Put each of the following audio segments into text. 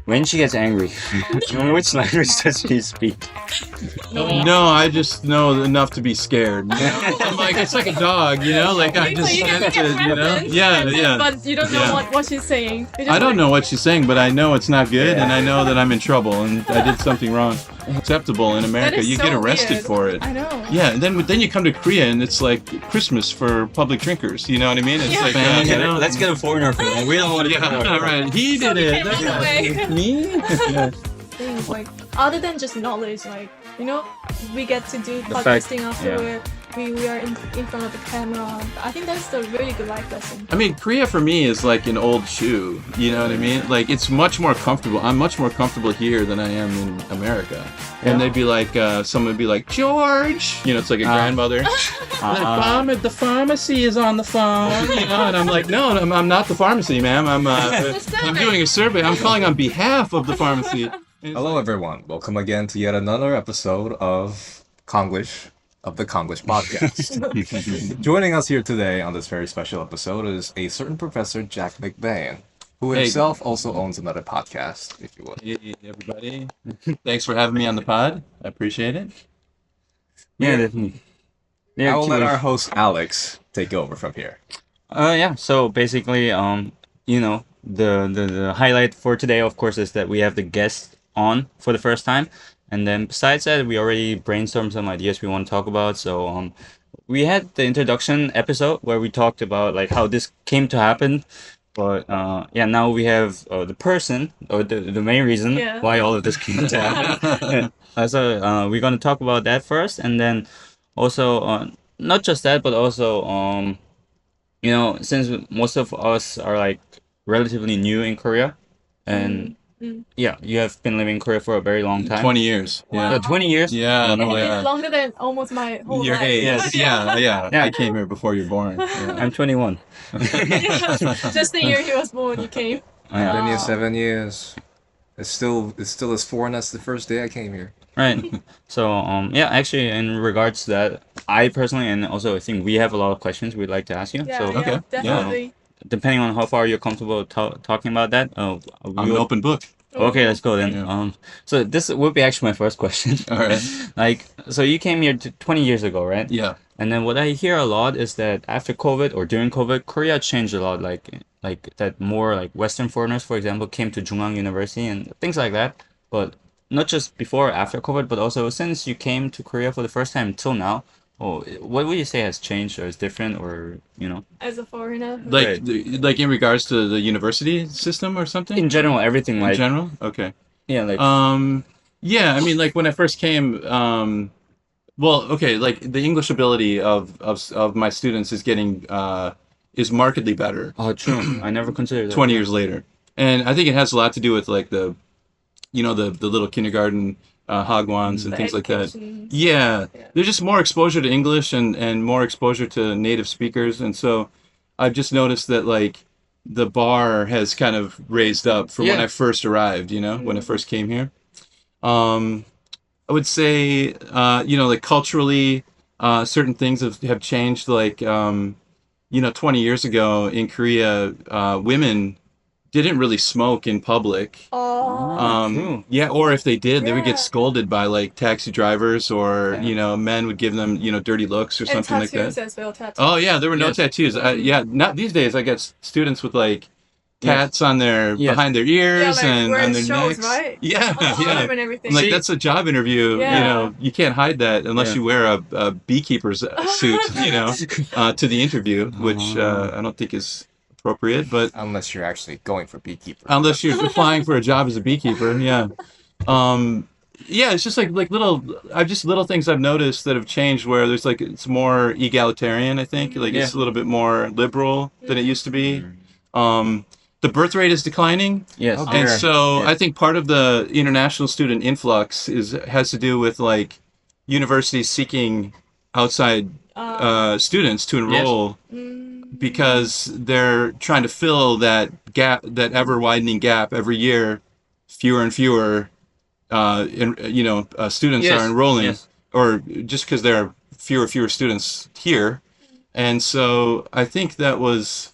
When she gets angry, which language does she speak? No, I just know enough to be scared. You know? I'm like, it's like a dog, you know? Like, I So just you have get to, you know? reference, Yeah. but you don't know Yeah. what she's saying. You just I don't like- know what she's saying, but I know it's not good, and I know that I'm in trouble, and I did something wrong. Acceptable in America, is you so get arrested weird. for it. I know. Yeah, and then you come to Korea, and it's like Christmas for public drinkers. You know what I mean? It's Yeah. like, Man, you know, let's get a foreigner for that. We don't want to. yeah, right. He So did we it. can't run away. Me? Yeah. Things like other than just knowledge, like we get to do The fact- podcasting afterward. We are in front of the camera. I think that's a really good life lesson. I mean, Korea for me is like an old shoe. You know what I mean? Like, it's much more comfortable. I'm much more comfortable here than I am in America. And they'd be like, someone would be like, George! You know, it's like a grandmother. The pharmacy is on the phone. You know, and I'm like, no, I'm not the pharmacy, ma'am. I'm doing a survey. I'm calling on behalf of the pharmacy. Hello, everyone. Welcome again to yet another episode of Konglish, of the Konglish podcast. Joining us here today on this very special episode is a certain Professor Jack Mcbain, who Hey. himself also owns another podcast, if you would. Hey, everybody. Thanks for having me on the pod. I appreciate it. Yeah, definitely. Yeah, I will let cute. our host Alex take over from here. Yeah. So basically, the highlight for today, of course, is that we have the guest on for the first time, and then besides that, we already brainstormed some ideas we want to talk about. So we had the introduction episode where we talked about like how this came to happen, but now we have the person or the main reason Yeah. why all of this came to happen. So we're gonna talk about that first, and then also not just that, but also since most of us are like relatively new in Korea, and yeah, you have been living in Korea for a very long time. 20 years. Wow. Yeah. 20 years? Yeah, no, It's yeah. longer than almost my whole Your life. age. Yes. Yeah. Yeah. I came here before you were born. Yeah. I'm 21. Just the year he was born, you came. Yeah. Been here 7 years. It's still as foreign as the first day I came here. Right. So, actually, in regards to that, I personally, and also I think we have a lot of questions we'd like to ask you. Yeah, So, Okay. definitely. depending on how far you're comfortable talking about that, I'm an open book. Okay, let's go then. Yeah. So this would be actually my first question. All right. Like, so you came here 20 years ago, right? Yeah. And then what I hear a lot is that after COVID or during COVID, Korea changed a lot. Like that more like Western foreigners, for example, came to Chung-Ang University and things like that. But not just before or after COVID, but also since you came to Korea for the first time till now. Oh, what would you say has changed or is different or As a foreigner. Like, Right. like in regards to the university system or something? in general everything In like general? Okay. yeah like Yeah, I mean, like when I first came, well, okay, like the English ability of my students is getting, is markedly better oh true I never considered that. 20 years later. And I think it has a lot to do with like the little kindergarten hagwons and The things like that. education. Yeah, Yeah. there's just more exposure to English and more exposure to native speakers, and so I've just noticed that like the bar has kind of raised up from when Yeah. I first arrived. When I first came here. I would say like culturally, certain things have changed. Like 20 years ago in Korea, women didn't really smoke in public. Oh. True. Yeah, or if they did, they would get Yeah. scolded by like taxi drivers, or Yeah. men would give them dirty looks or And something like tattoos that. as well, tattoos. Oh yeah, there were no Yes. tattoos. Yeah, not these days. I got students with like tats on their Yes. behind their ears like and on wearing their shows, necks. right? Yeah, On yeah. arm and everything. I'm like, See- that's a job interview. Yeah. You can't hide that unless Yeah. you wear a beekeeper's suit. To the interview, which I don't think is appropriate, but. Unless you're actually going for beekeeper. Unless you're applying for a job as a beekeeper, yeah. It's just like little things I've noticed that have changed where there's like it's more egalitarian, I think. Like it's a little bit more liberal than it used to be. The birth rate is declining. Yes. Okay. And so Yeah. I think part of the international student influx has to do with like universities seeking outside students to enroll because they're trying to fill that gap, that ever widening gap every year. Fewer and fewer, students Yes, are enrolling, yes. or just because there are fewer students here, and so I think that was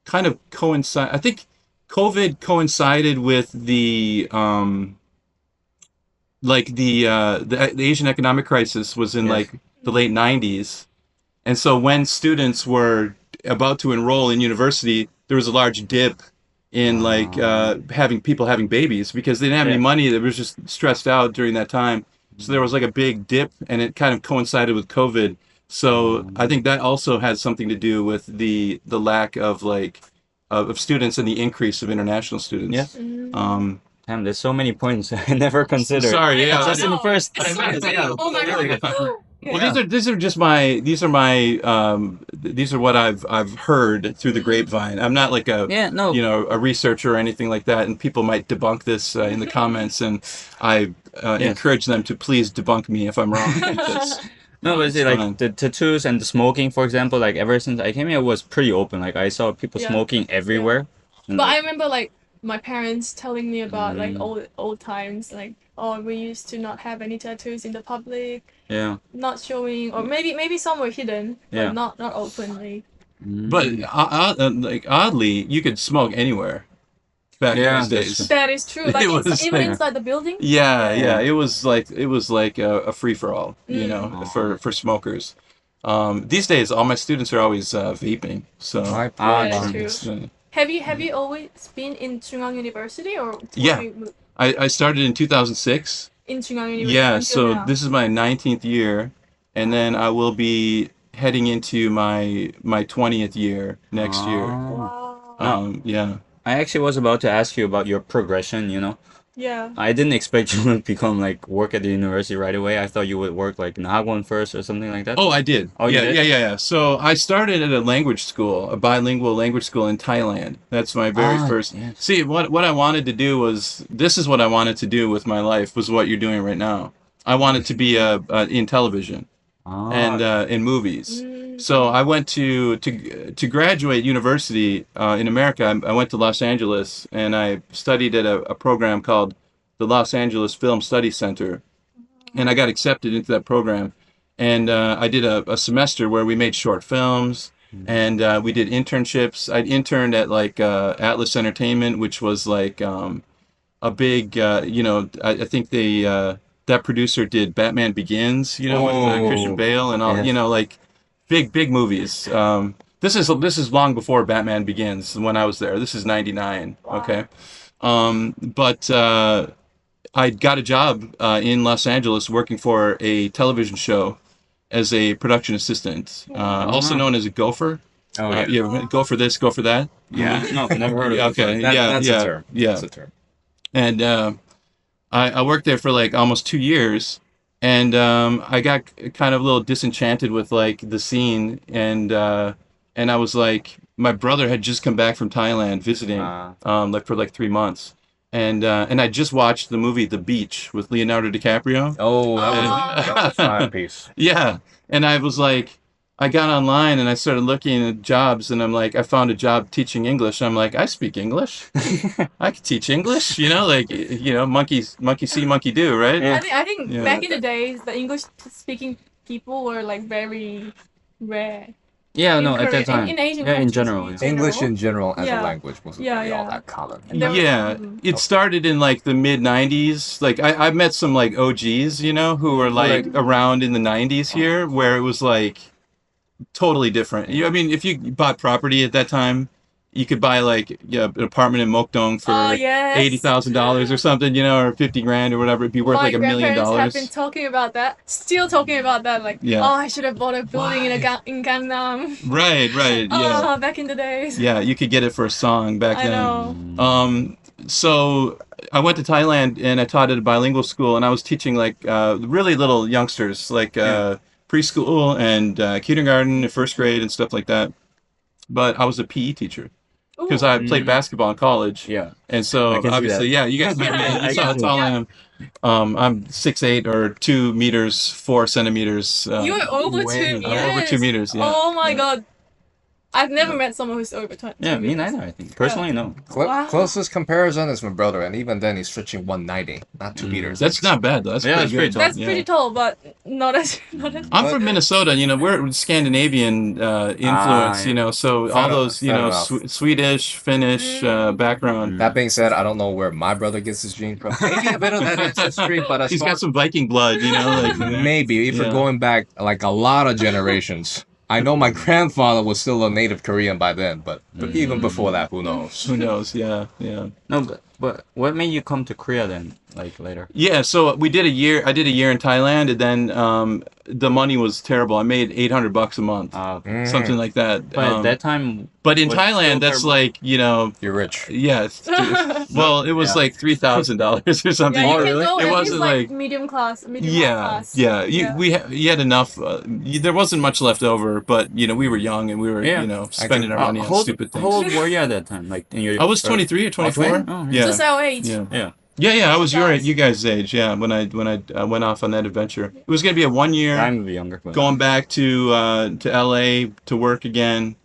kind of coincide. I think COVID coincided with the Asian economic crisis was in Yes. like the late 90s. And so when students were about to enroll in university, there was a large dip in like having people having babies because they didn't have any Yeah. money. They were just stressed out during that time. So there was like a big dip, and it kind of coincided with COVID. So I think that also has something to do with the lack of like of students and the increase of international students. Yeah. Um, Damn, there's so many points I never considered. Sorry, yeah. Just in the first 10 Sorry. minutes. Yeah. Oh my god. Well, these are just my these are what I've heard through the grapevine. I'm not like a Yeah, no. a researcher or anything like that, and people might debunk this in the comments, and I encourage them to please debunk me if I'm wrong. Because No, but see, fine. like the tattoos and the smoking, for example, like ever since I came here, it was pretty open. Like I saw people Yeah. smoking everywhere. And, But I like, remember like my parents telling me about like old times, like oh we used to not have any tattoos in the public, yeah. not showing, or maybe some were hidden, Yeah. but not openly. But like oddly, you could smoke anywhere back in Yeah, those that's days. true. That is true. Like It was even like- inside the building. Yeah, Yeah. it was like a free for all, you know, for smokers. These days, all my students are always vaping. So My Ah, That is nice. true. Have you always been in Chung-Ang University or Yeah. you moved I started in 2006. in Chung-Ang University? Yeah, until so now? this is my 19th year, and then I will be heading into my 20th year next year. Wow. Yeah. I actually was about to ask you about your progression, you know. Yeah. I didn't expect you would become like work at the university right away. I thought you would work like in Hagwon first or something like that. Oh, I did. Oh, you yeah, did? yeah. So I started at a language school, a bilingual language school in Thailand. That's my very first. yes. See, what I wanted to do was this is what I wanted to do with my life was what you're doing right now. I wanted to be in television Ah, and in movies. So I went to graduate university in America. I went to Los Angeles and I studied at a program called the Los Angeles Film Study Center, and I got accepted into that program. And I did a semester where we made short films and we did internships. I interned at like Atlas Entertainment, which was like a big, I think they that producer did Batman Begins, with Christian Bale and all, Yeah. like big movies. This is long before Batman Begins when I was there. This is '99. Okay, but I got a job in Los Angeles working for a television show as a production assistant, also known as a gopher. Oh yeah. You ever go for this, go for that? Yeah. no, never heard of it. Okay, That's yeah, a term. yeah. That's a term. And I worked there for like almost 2 years, and I got kind of a little disenchanted with like the scene, and I was like, my brother had just come back from Thailand visiting, like for like 3 months, and I just watched the movie The Beach with Leonardo DiCaprio. Oh, that was a fine piece. Yeah, and I was like, I got online and I started looking at jobs, and I'm like, I found a job teaching English. I'm like, I speak English. I can teach English, like, monkey see, monkey do, right? Yeah. I think Yeah. back in the days, the English speaking people were like very rare. Yeah, no, In at that Korea- time. in Asian yeah, in countries, general. in Yeah. general. English in general as Yeah. a language wasn't Yeah, really all yeah. that common. There was- Yeah, it started in like the mid 90s. Like I met some like OGs, who were like around in the 90s here, where it was like totally different. I mean, if you bought property at that time, you could buy like an apartment in Mokdong for Oh, yes. $80,000 or something, or 50 grand or whatever. It'd be worth My like $1 million. grandparents have been talking about that, still talking about that. Like, Yeah. oh, I should have bought a building in Gangnam. Right, yeah. Oh, back in the days. Yeah, you could get it for a song back I then. know. So I went to Thailand and I taught at a bilingual school, and I was teaching like really little youngsters, like preschool and kindergarten and first grade and stuff like that. But I was a PE teacher because I played basketball in college. Yeah. And so I can see obviously, that. yeah, you guys met me. I You saw how can tall I see. am. I'm 6'8" or 2 meters 4 centimeters. You were over way 2 over meters. over 2 meters, yeah. Oh my god. I've never met someone who's over 20. Yeah, me neither. I think personally, no. Wow. Closest comparison is my brother, and even then he's stretching 190, not 2 meters. That's not bad though. That's Yeah, pretty that's pretty good. tall. That's Yeah. pretty tall, but not as. I'm from Minnesota. We're Scandinavian influence. Yeah. So Fair all enough, those fair enough. Swedish, Finnish background. That being said, I don't know where my brother gets his gene from. Maybe a bit of that ancestry, but as He's far got some Viking blood. maybe if Yeah. we're going back like a lot of generations. I know my grandfather was still a native Korean by then, but even before that, who knows? Who knows? Yeah, yeah. No, but what made you come to Korea then? Like later. Yeah, so we did a year. I did a year in Thailand, and then the money was terrible. I made $800 a month, Okay. something like that. But at that time, but in was Thailand, still that's terrible. like You're rich. yeah. Well, it was Yeah. like $3,000 or something. Yeah, you can really? go It at least wasn't like- medium class, medium Yeah, class. yeah. You had enough. There wasn't much left over, but we were young and we were Yeah. spending our money on stupid things. How old were you at that time? Like in your. I was 23 or 24. Oh, Yeah. Just our age. Yeah. Yeah. Yeah, I was Guys. you guys' age. Yeah, when I went off on that adventure, it was gonna be a 1 year. I'm younger. But... Going back to LA to work again,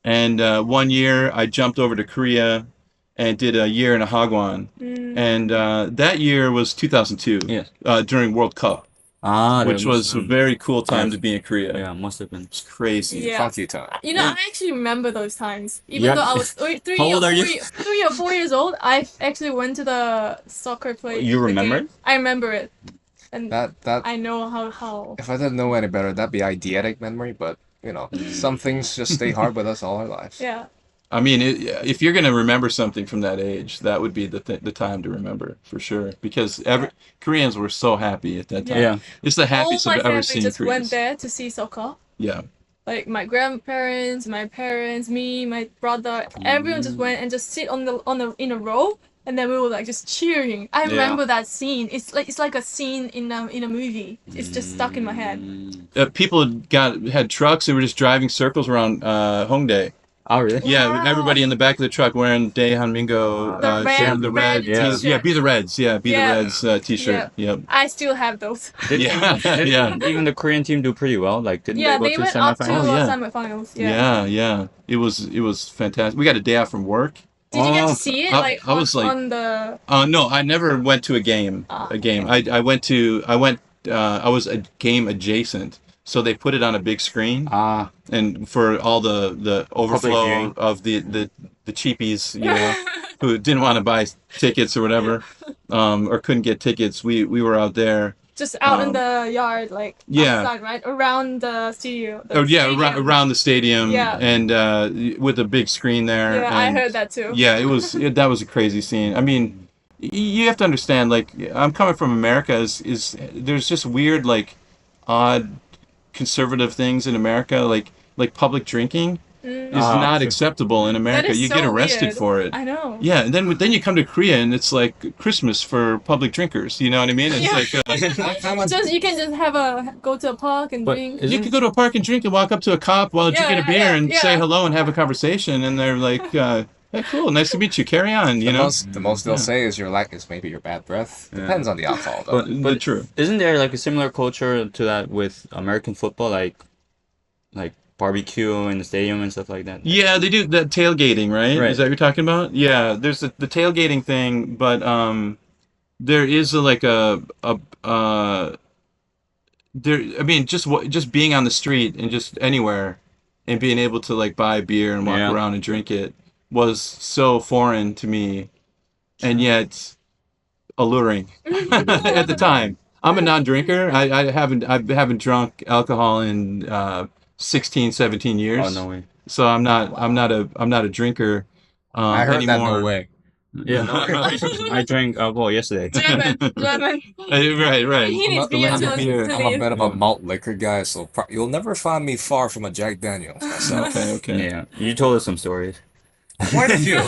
and 1 year I jumped over to Korea and did a year in a Hagwon, and that year was 2002. Yes. During World Cup, which was a very cool time to be in Korea. Yeah, must have been. It's crazy. Yeah. Funky time. You know, I actually remember those times. Even Yeah. though I was three, How old are you? 3 or 4 years old, I actually went to the soccer play. You the remember game. I remember it. And That I know how. if I didn't know any better, that'd be eidetic memory. But some things just stay hard with us all our lives. Yeah. I mean, if you're gonna remember something from that age, that would be the time to remember for sure. Because Koreans were so happy at that time. Yeah. It's the happiest All my I've ever family seen just went Koreans. there to see soccer. Yeah. Like my grandparents, my parents, me, my brother, everyone just went and just sit in a row, and then we were like just cheering. I remember that scene. It's like a scene in a movie. It's just stuck in my head. People had trucks. They were just driving circles around Hongdae. Oh, really? Yeah, Wow. everybody in the back of the truck wearing Daehanmingo The red- the red yeah. t-shirt. yeah, be the Reds. Yeah, be Yeah. the Reds t-shirt. Yep. I still have those. Yeah, yeah. Even the Korean team do pretty well. Like, didn't Yeah, they they go went to up to semifinals? Oh, yeah. semifinals. Yeah. Yeah, yeah. It was fantastic. We got a day off from work. Did you get Oh, to see it? I was like- on the. No, I never went to a game. Ah. I was a game adjacent. So they put it on a big screen, Ah, and for all the overflow viewing. of the cheapies, who didn't want to buy tickets or whatever, or couldn't get tickets, we were out there. Just out in the yard, like Yeah. outside, right? Around the studio. the Oh yeah, stadium. around the stadium, Yeah. and with a big screen there. Yeah, I and heard that too. Yeah, that was a crazy scene. I mean, you have to understand. Like, I'm coming from America. Is there's just weird, like, odd, conservative things in America, like public drinking is not Sure. acceptable in That America. is You get so arrested weird. for it. I know. Yeah, and then you come to Korea and it's like Christmas for public drinkers. You know what I mean? It's Yeah. like Just you can just go to a park and But drink. is- you could go to a park and drink and walk up to a cop while drinking a beer yeah, and yeah. say hello and have a conversation, and they're like, "Hey, cool, nice to meet you. Carry on." You know, The most they'll say is maybe your bad breath. Depends on the alcohol, though. but true. isn't there like a similar culture to that with American football, like barbecue in the stadium and stuff like that? Yeah, they do that tailgating, right? Right. Is that what you're talking about? Yeah, there's the tailgating thing, but there is there. I mean, just being on the street and just anywhere, and being able to like buy beer and walk Yeah. around and drink it was so foreign to me, and yet alluring at the time. I'm a non-drinker. I haven't drunk alcohol in 16, 17 years. Oh, no way. So I'm not a drinker I heard anymore. that no way. Yeah, I drank alcohol yesterday. German. Right. He needs beer Lemon to beer. to I'm a leave. bit of a malt liquor guy, so you'll never find me far from a Jack Daniels myself. Okay. Yeah, you told us some stories. Quite a few.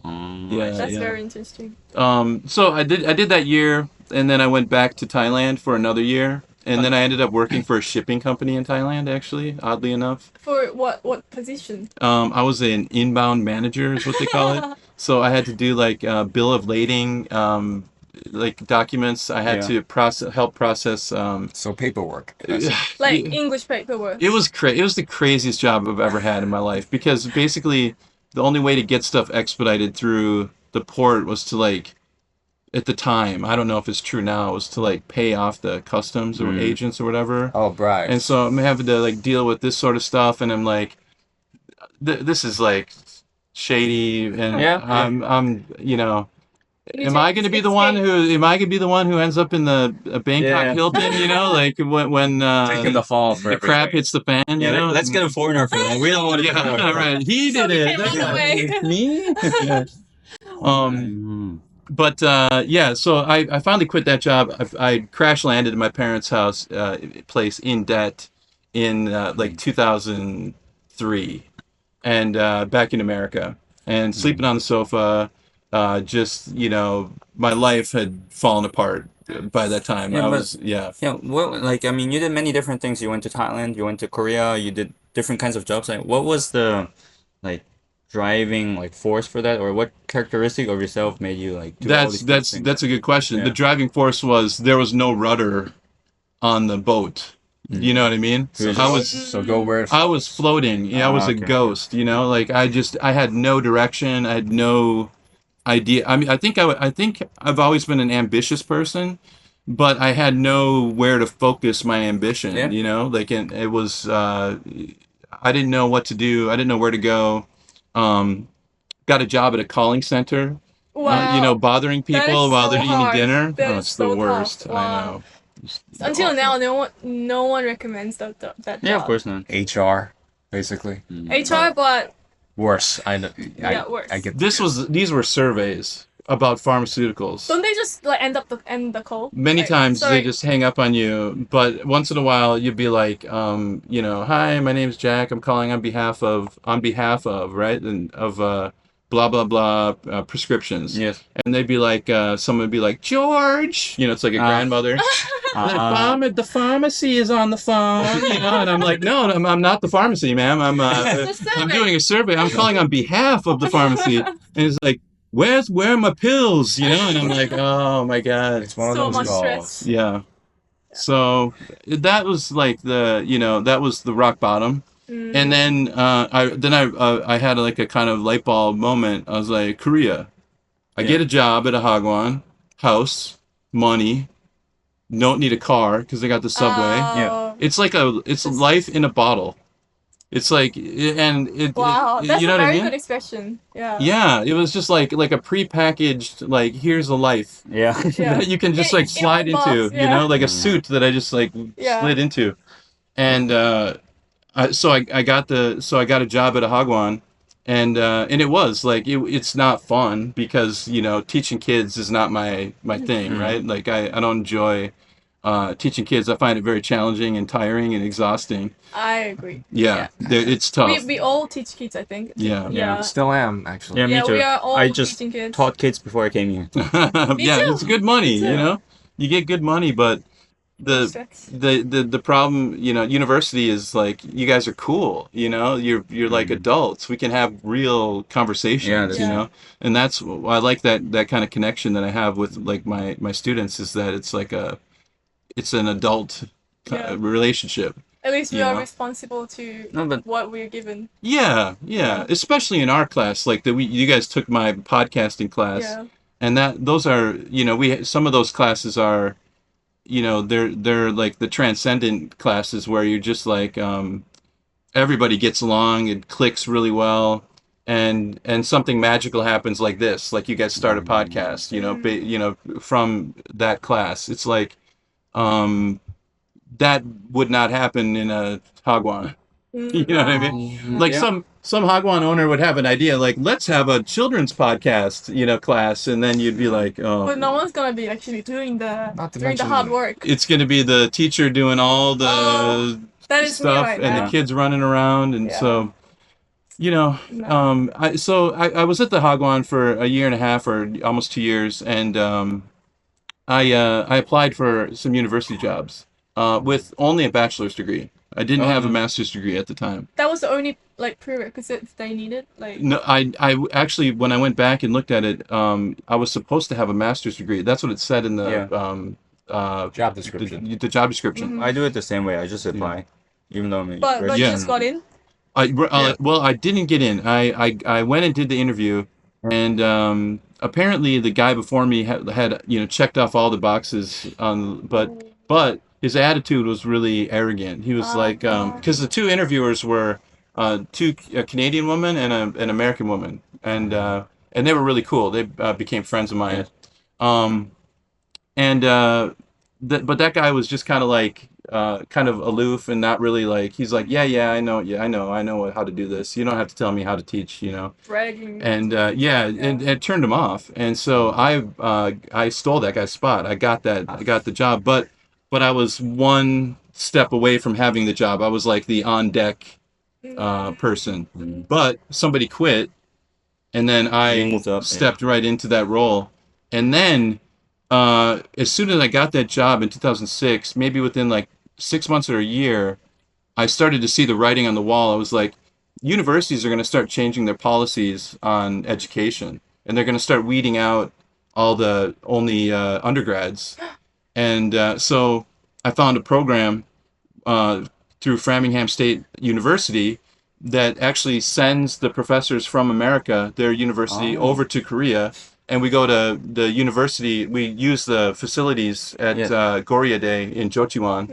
Yeah. That's yeah. very interesting. So I did that year, and then I went back to Thailand for another year, and then I ended up working for a shipping company in Thailand. Actually, oddly enough, For what position? I was an inbound manager, is what they call it. So I had to do like bill of lading, like documents. I had to help process. So paperwork. Like English paperwork. It was It was the craziest job I've ever had in my life because basically the only way to get stuff expedited through the port was to like at the time, I don't know if it's true now, was to like pay off the customs or agents or whatever. Oh, right. And so I'm having to like deal with this sort of stuff, and I'm like, this is like shady, and I'm you know. Am I going to be the one who ends up in the Bangkok Hilton? You know, like when taking the fall for the crap hits the fan. You know, let's get a foreigner for that. We don't want to. Yeah, right. He did it. Me. But yeah, so I finally quit that job. I crash landed in my parents' house place in debt in like 2003, and back in America, and sleeping on the sofa. Just my life had fallen apart by that time. Yeah. Well, like I mean, you did many different things. You went to Thailand, you went to Korea, you did different kinds of jobs. Like, what was the like driving like force for that, or what characteristic of yourself made you like do all these things? That's a good question. The driving force was there was no rudder on the boat. You know what I mean? So go where it I was floating. Yeah, I was a ghost. You know, like I had no direction. I had no idea. I mean, I think I've always been an ambitious person, but I had nowhere to focus my ambition. You know, like it was. I didn't know what to do. I didn't know where to go. Got a job at a calling center. Wow. Bothering people while they're eating dinner. It's the worst. Wow. I know. Until now, no one recommends that job. Yeah, of course not. HR, basically. HR, but worse. I know. worse. I get These were surveys about pharmaceuticals. Don't they just like end the call? Many times they just hang up on you, but once in a while you'd be like, hi, my name's Jack. I'm calling on behalf of right and of blah blah blah prescriptions. Yes. And they'd be like, someone would be like, George. It's like a grandmother. The pharmacy is on the phone. And I'm like, no, I'm not the pharmacy, ma'am. I'm doing a survey. I'm calling on behalf of the pharmacy. And it's like, where are my pills? And I'm like, oh my god, it's one of so those much calls. stress. Yeah. So that was like that was the rock bottom. And then I had like a kind of light bulb moment. I was like, Korea. I get a job at a hagwon, house, money, don't need a car because I got the subway. It's like it's life in a bottle. It's like, and it. Wow, that's you know a very what I mean? good expression. Yeah. Yeah, it was just like a prepackaged, like, here's a life. Yeah. That you can just like slide into, like a suit that I just like slid into, and so I got a job at a hagwon, and it was like it's not fun because teaching kids is not my thing, right? Like I don't enjoy teaching kids. I find it very challenging and tiring and exhausting. I agree. Yeah. It's tough. We all teach kids, I think. Yeah. Still am, actually. Yeah, me too. We are all I just teaching kids. taught kids before I came here. Yeah, it's good money, You get good money, but the problem, university is like, you guys are cool, you're like adults. We can have real conversations, and that's, I like that kind of connection that I have with like my students, is that it's like it's an adult relationship. At least we are responsible to what we're given. Yeah. Especially in our class, like you guys took my podcasting class, and those are, some of those classes are, they're like the transcendent classes where you're just like, everybody gets along, it clicks really well, and something magical happens like this, like you guys start a podcast, from that class. It's like, that would not happen in a hagwon. You know what I mean? Like some hagwon owner would have an idea, like, let's have a children's podcast, class, and then you'd be like, oh. But no one's gonna be actually doing the hard work. It's gonna be the teacher doing all the stuff, and the kids running around, and so. I was at the hagwon for a year and a half, or almost 2 years, and I applied for some university jobs with only a bachelor's degree. I didn't have a master's degree at the time. That was the only like prerequisite they needed. Like No, I actually, when I went back and looked at it, I was supposed to have a master's degree. That's what it said in the Job description. the job description. I do it the same way. I just apply, even though I'm a but you Yeah. just got in. Well, I didn't get in. I went and did the interview, and apparently the guy before me had checked off all the boxes on, but his attitude was really arrogant. He was like, because the two interviewers were a Canadian woman and an American woman, and they were really cool. They became friends of mine. And but that guy was just kind of like kind of aloof and not really like, he's like, yeah, I know how to do this. You don't have to tell me how to teach, Bragging. And and it turned him off. And so I stole that guy's spot. I got the job, but I was one step away from having the job. I was like the on deck person, but somebody quit, and then I moved up, stepped right into that role. And then as soon as I got that job in 2006, maybe within like 6 months or a year, I started to see the writing on the wall. I was like, universities are going to start changing their policies on education, and they're going to start weeding out all the only undergrads. And so I found a program through Framingham State University that actually sends the professors from America, their university, over to Korea. And we go to the university. We use the facilities at Goryeo in Jochiwon,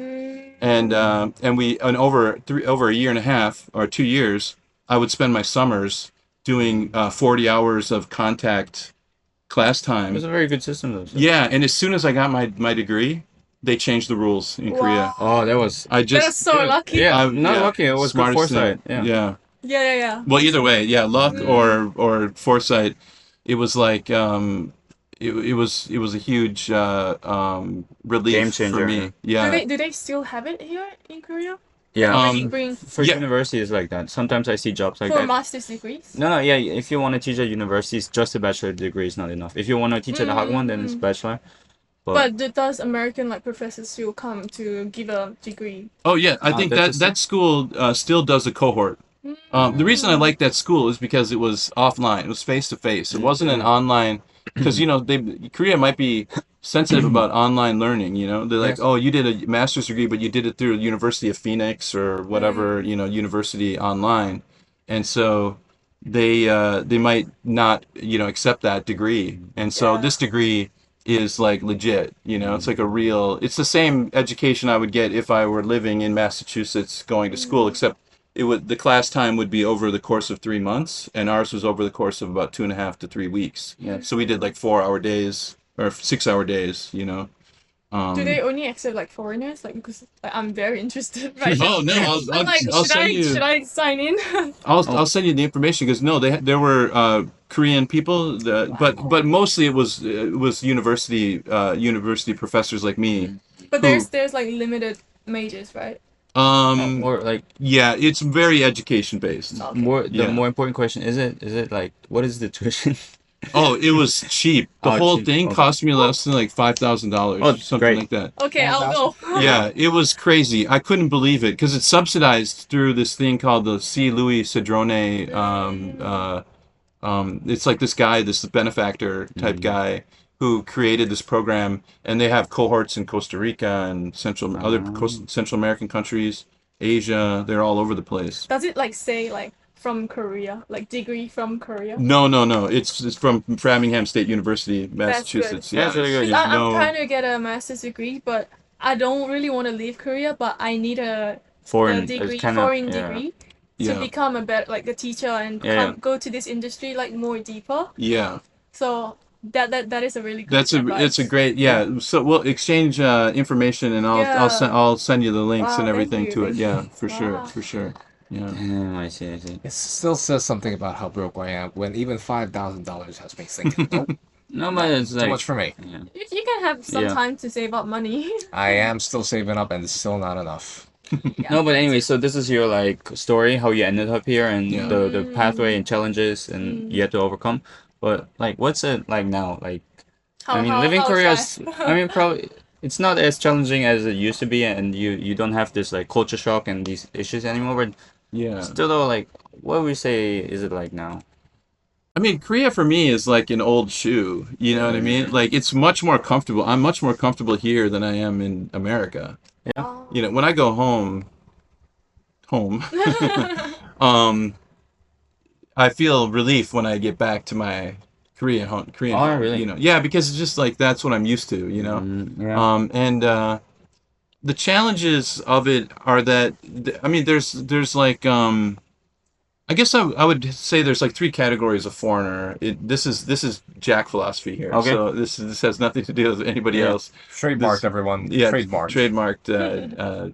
and over a year and a half or 2 years, I would spend my summers doing 40 hours of contact class time. It was a very good system, though. So. Yeah, and as soon as I got my degree, they changed the rules in Korea. Oh, that was. That's so lucky. Yeah, not lucky. It was good foresight. Yeah. Yeah. Well, either way, luck or foresight. It was like it was a huge relief Game changer, for me. Yeah. Do they still have it here in Korea? Yeah. Bring For universities like that, sometimes I see jobs like for that. master's degrees? No, yeah. If you want to teach at universities, just a bachelor degree is not enough. If you want to teach at Hagwon, then it's bachelor. But does American professors still come to give a degree? Oh yeah, I think that school still does a cohort. The reason I like that school is because it was offline. It was face to face. It wasn't an online, because Korea might be sensitive about online learning. They're like, oh, you did a master's degree, but you did it through the University of Phoenix or whatever university online, and so they might not accept that degree. And so this degree is like legit. It's like it's the same education I would get if I were living in Massachusetts going to school, except the class time would be over the course of 3 months, and ours was over the course of about 2.5 to 3 weeks. Yeah. So we did like 4-hour days or 6-hour days. Do they only accept foreigners? Because I'm very interested right now. Oh no! I'll send you. Should I sign in? I'll send you the information, because there were Korean people, but mostly it was university professors like me. But there's limited majors, right? Or it's very education based. Okay. The more important question is it like, what is the tuition? Oh, it was cheap. The whole cheap. thing cost me less than $5,000. Oh, something great. like that. Okay, I'll go. Yeah, it was crazy. I couldn't believe it, because it's subsidized through this thing called the C. Louis Cedrone. It's like this guy, this benefactor type guy, who created this program, and they have cohorts in Costa Rica and Central American countries, Asia. They're all over the place. Does it say from Korea, degree from Korea? No. It's from Framingham State University, Massachusetts. Good. Yeah, That's really good. I'm trying to get a master's degree, but I don't really want to leave Korea. But I need a foreign degree to become a better a teacher and go to this industry more deeper. Yeah. So that is a really good It's a great So we'll exchange information, and I'll send you the links and everything to it. Yeah, for sure. Yeah. I see. It still says something about how broke I am when even $5,000 has me thinking, nope, No, but it's too much for me. Yeah. You can have some time to save up money. I am still saving up, and it's still not enough. No, but anyway, so this is your story, how you ended up here, and the pathway and challenges and you had to overcome. But what's it like now? Living Korea is, probably it's not as challenging as it used to be, and you don't have this like culture shock and these issues anymore. But Yeah. still, though, like, what would we say is it like now? I mean, Korea for me is like an old shoe. You know what I mean? Like it's much more comfortable. I'm much more comfortable here than I am in America. Yeah. Oh. You know, when I go home, um, I feel relief when I get back to my Korean Oh, home. really? You know, yeah, because it's just like that's what I'm used to. You know, Yeah. and the challenges of it are that I mean, there's like I guess I would say there's like three categories of foreigner. This is Jack philosophy here. Okay. So this has nothing to do with anybody Yeah. else. Trademarked, everyone. Yeah, Trademarked. trademarked.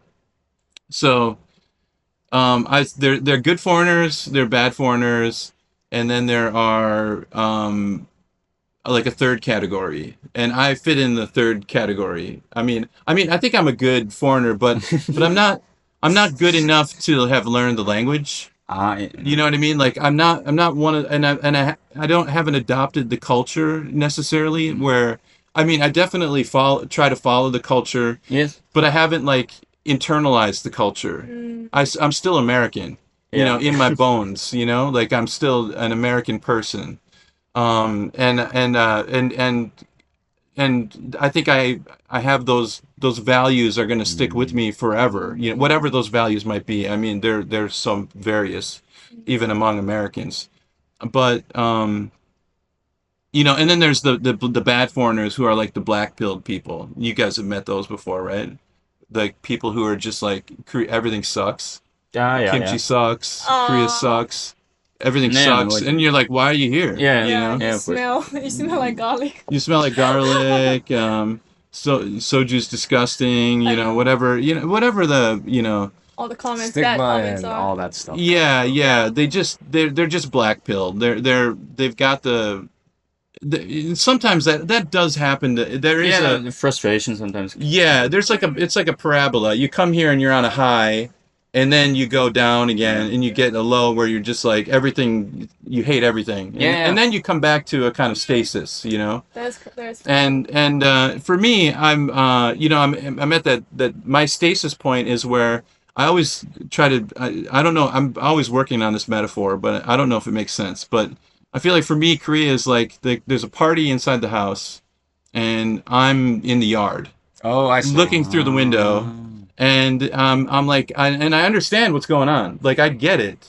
So they're good foreigners, they're bad foreigners, and then there are like a third category, and I fit in the third category. I think I'm a good foreigner, but I'm not good enough to have learned the language. You know what I mean? Like I'm not one of, I haven't adopted the culture necessarily. Where I mean, I definitely try to follow the culture, Yes. but I haven't like internalized the culture. I'm still American, you know, in my bones. You know, like I'm still an American person. And I think I have those values are going to stick with me forever. You know, whatever those values might be. I mean, there's some various, even among Americans, but you know, and then there's the bad foreigners who are like the black pilled people. You guys have met those before, right? Like people who are just like everything sucks. Yeah. Kimchi sucks. Korea sucks. Everything Yeah, sucks, like- and you're like, why are you here? Yeah, you Yeah, know. you Yeah, of course. smell you smell like garlic. You smell like garlic. Soju's disgusting. You know, whatever the All the comments, bad Stigma comments and are. all that stuff. Yeah. They're just black pilled. They've got sometimes that does happen. There is Yeah, a the frustration sometimes. yeah. It's like a parabola. You come here and you're on a high, and then you go down again, and you get a low where you're just like everything. You hate everything. Yeah. And then you come back to a kind of stasis. You know. There's And for me, I'm I'm at that my stasis point is where I always try to I don't know, I'm always working on this metaphor, but I don't know if it makes sense. But I feel like for me, Korea is like there's a party inside the house, and I'm in the yard Oh, I see. looking through the window, and I'm like I understand what's going on, like I get it,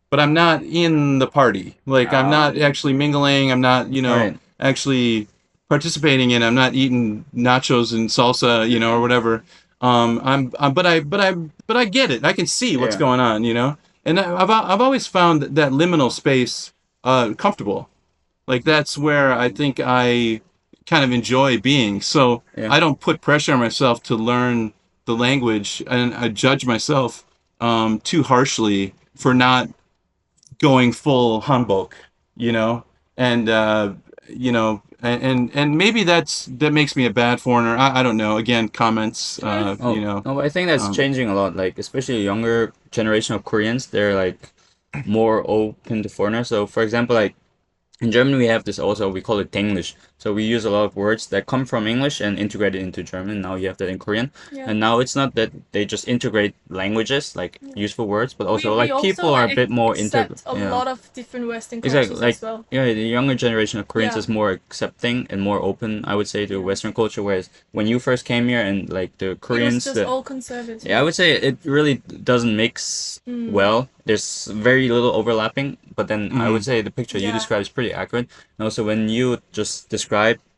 but I'm not in the party. Like I'm not actually mingling. I'm not Right. actually participating in. I'm not eating nachos and salsa, or whatever. But I get it. I can see what's Yeah. going on, And I've always found that liminal space comfortable. Like that's where I think I kind of enjoy being. So Yeah. I don't put pressure on myself to learn the language, and I judge myself too harshly for not going full hanbok, and and maybe that makes me a bad foreigner. I don't know. Again, comments, Oh, no, but I think that's changing a lot. Like, especially younger generation of Koreans, they're like more open to foreigners. So, for example, like in German, we have this also, we call it English. So we use a lot of words that come from English and integrate it into German. Now you have that in Korean. Yeah. And now it's not that they just integrate languages, like useful words, but also We like people are a bit more accept a yeah. lot of different Western cultures Exactly, like as well. yeah, the younger generation of Koreans Yeah. is more accepting and more open, I would say, to Western culture. Whereas when you first came here and like the It was Koreans, just all conservative. yeah, I would say it really doesn't mix well. There's very little overlapping, but then I would say the picture you Yeah. described is pretty accurate. And also when you just describe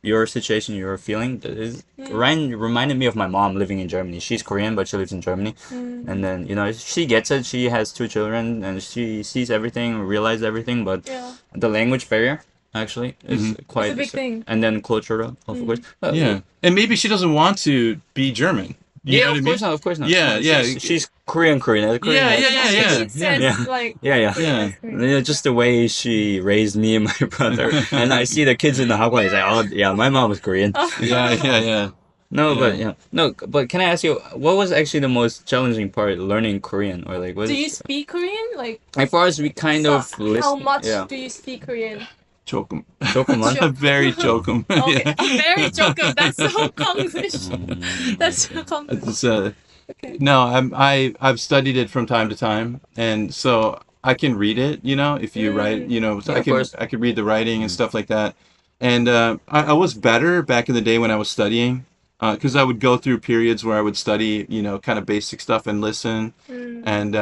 your situation, your feeling, that is reminded me of my mom living in Germany. She's Korean, but she lives in Germany. And then, she gets it. She has 2 children and she sees everything, realizes everything, but Yeah. the language barrier actually is quite It's a big thing. And then cultural, of course. But, Yeah, and maybe she doesn't want to be German. You know yeah, what of I mean? course not. Of course not. Yeah, No, yeah. She's Korean. Yeah. It says Yeah. like Yeah. Yeah. Yeah, just the way she raised me and my brother, and I see the kids in the hallway. It's like, oh yeah, my mom was Korean. Yeah. No, but Yeah. no, but can I ask you, what was actually the most challenging part learning Korean, or like, what? Do you speak Korean? Like As far as we kind of how listen, much yeah. do you speak Korean? Chokum. 조금만. Very chokum. Okay, Yeah. very joker. That's so Konglish. That's so Konglish. It's, Okay. no, I've studied it from time to time, and so I can read it. You know, if you write, you know, so Yeah, of course. I can read the writing and stuff like that. And I was better back in the day when I was studying, because I would go through periods where I would study, you know, kind of basic stuff and listen. And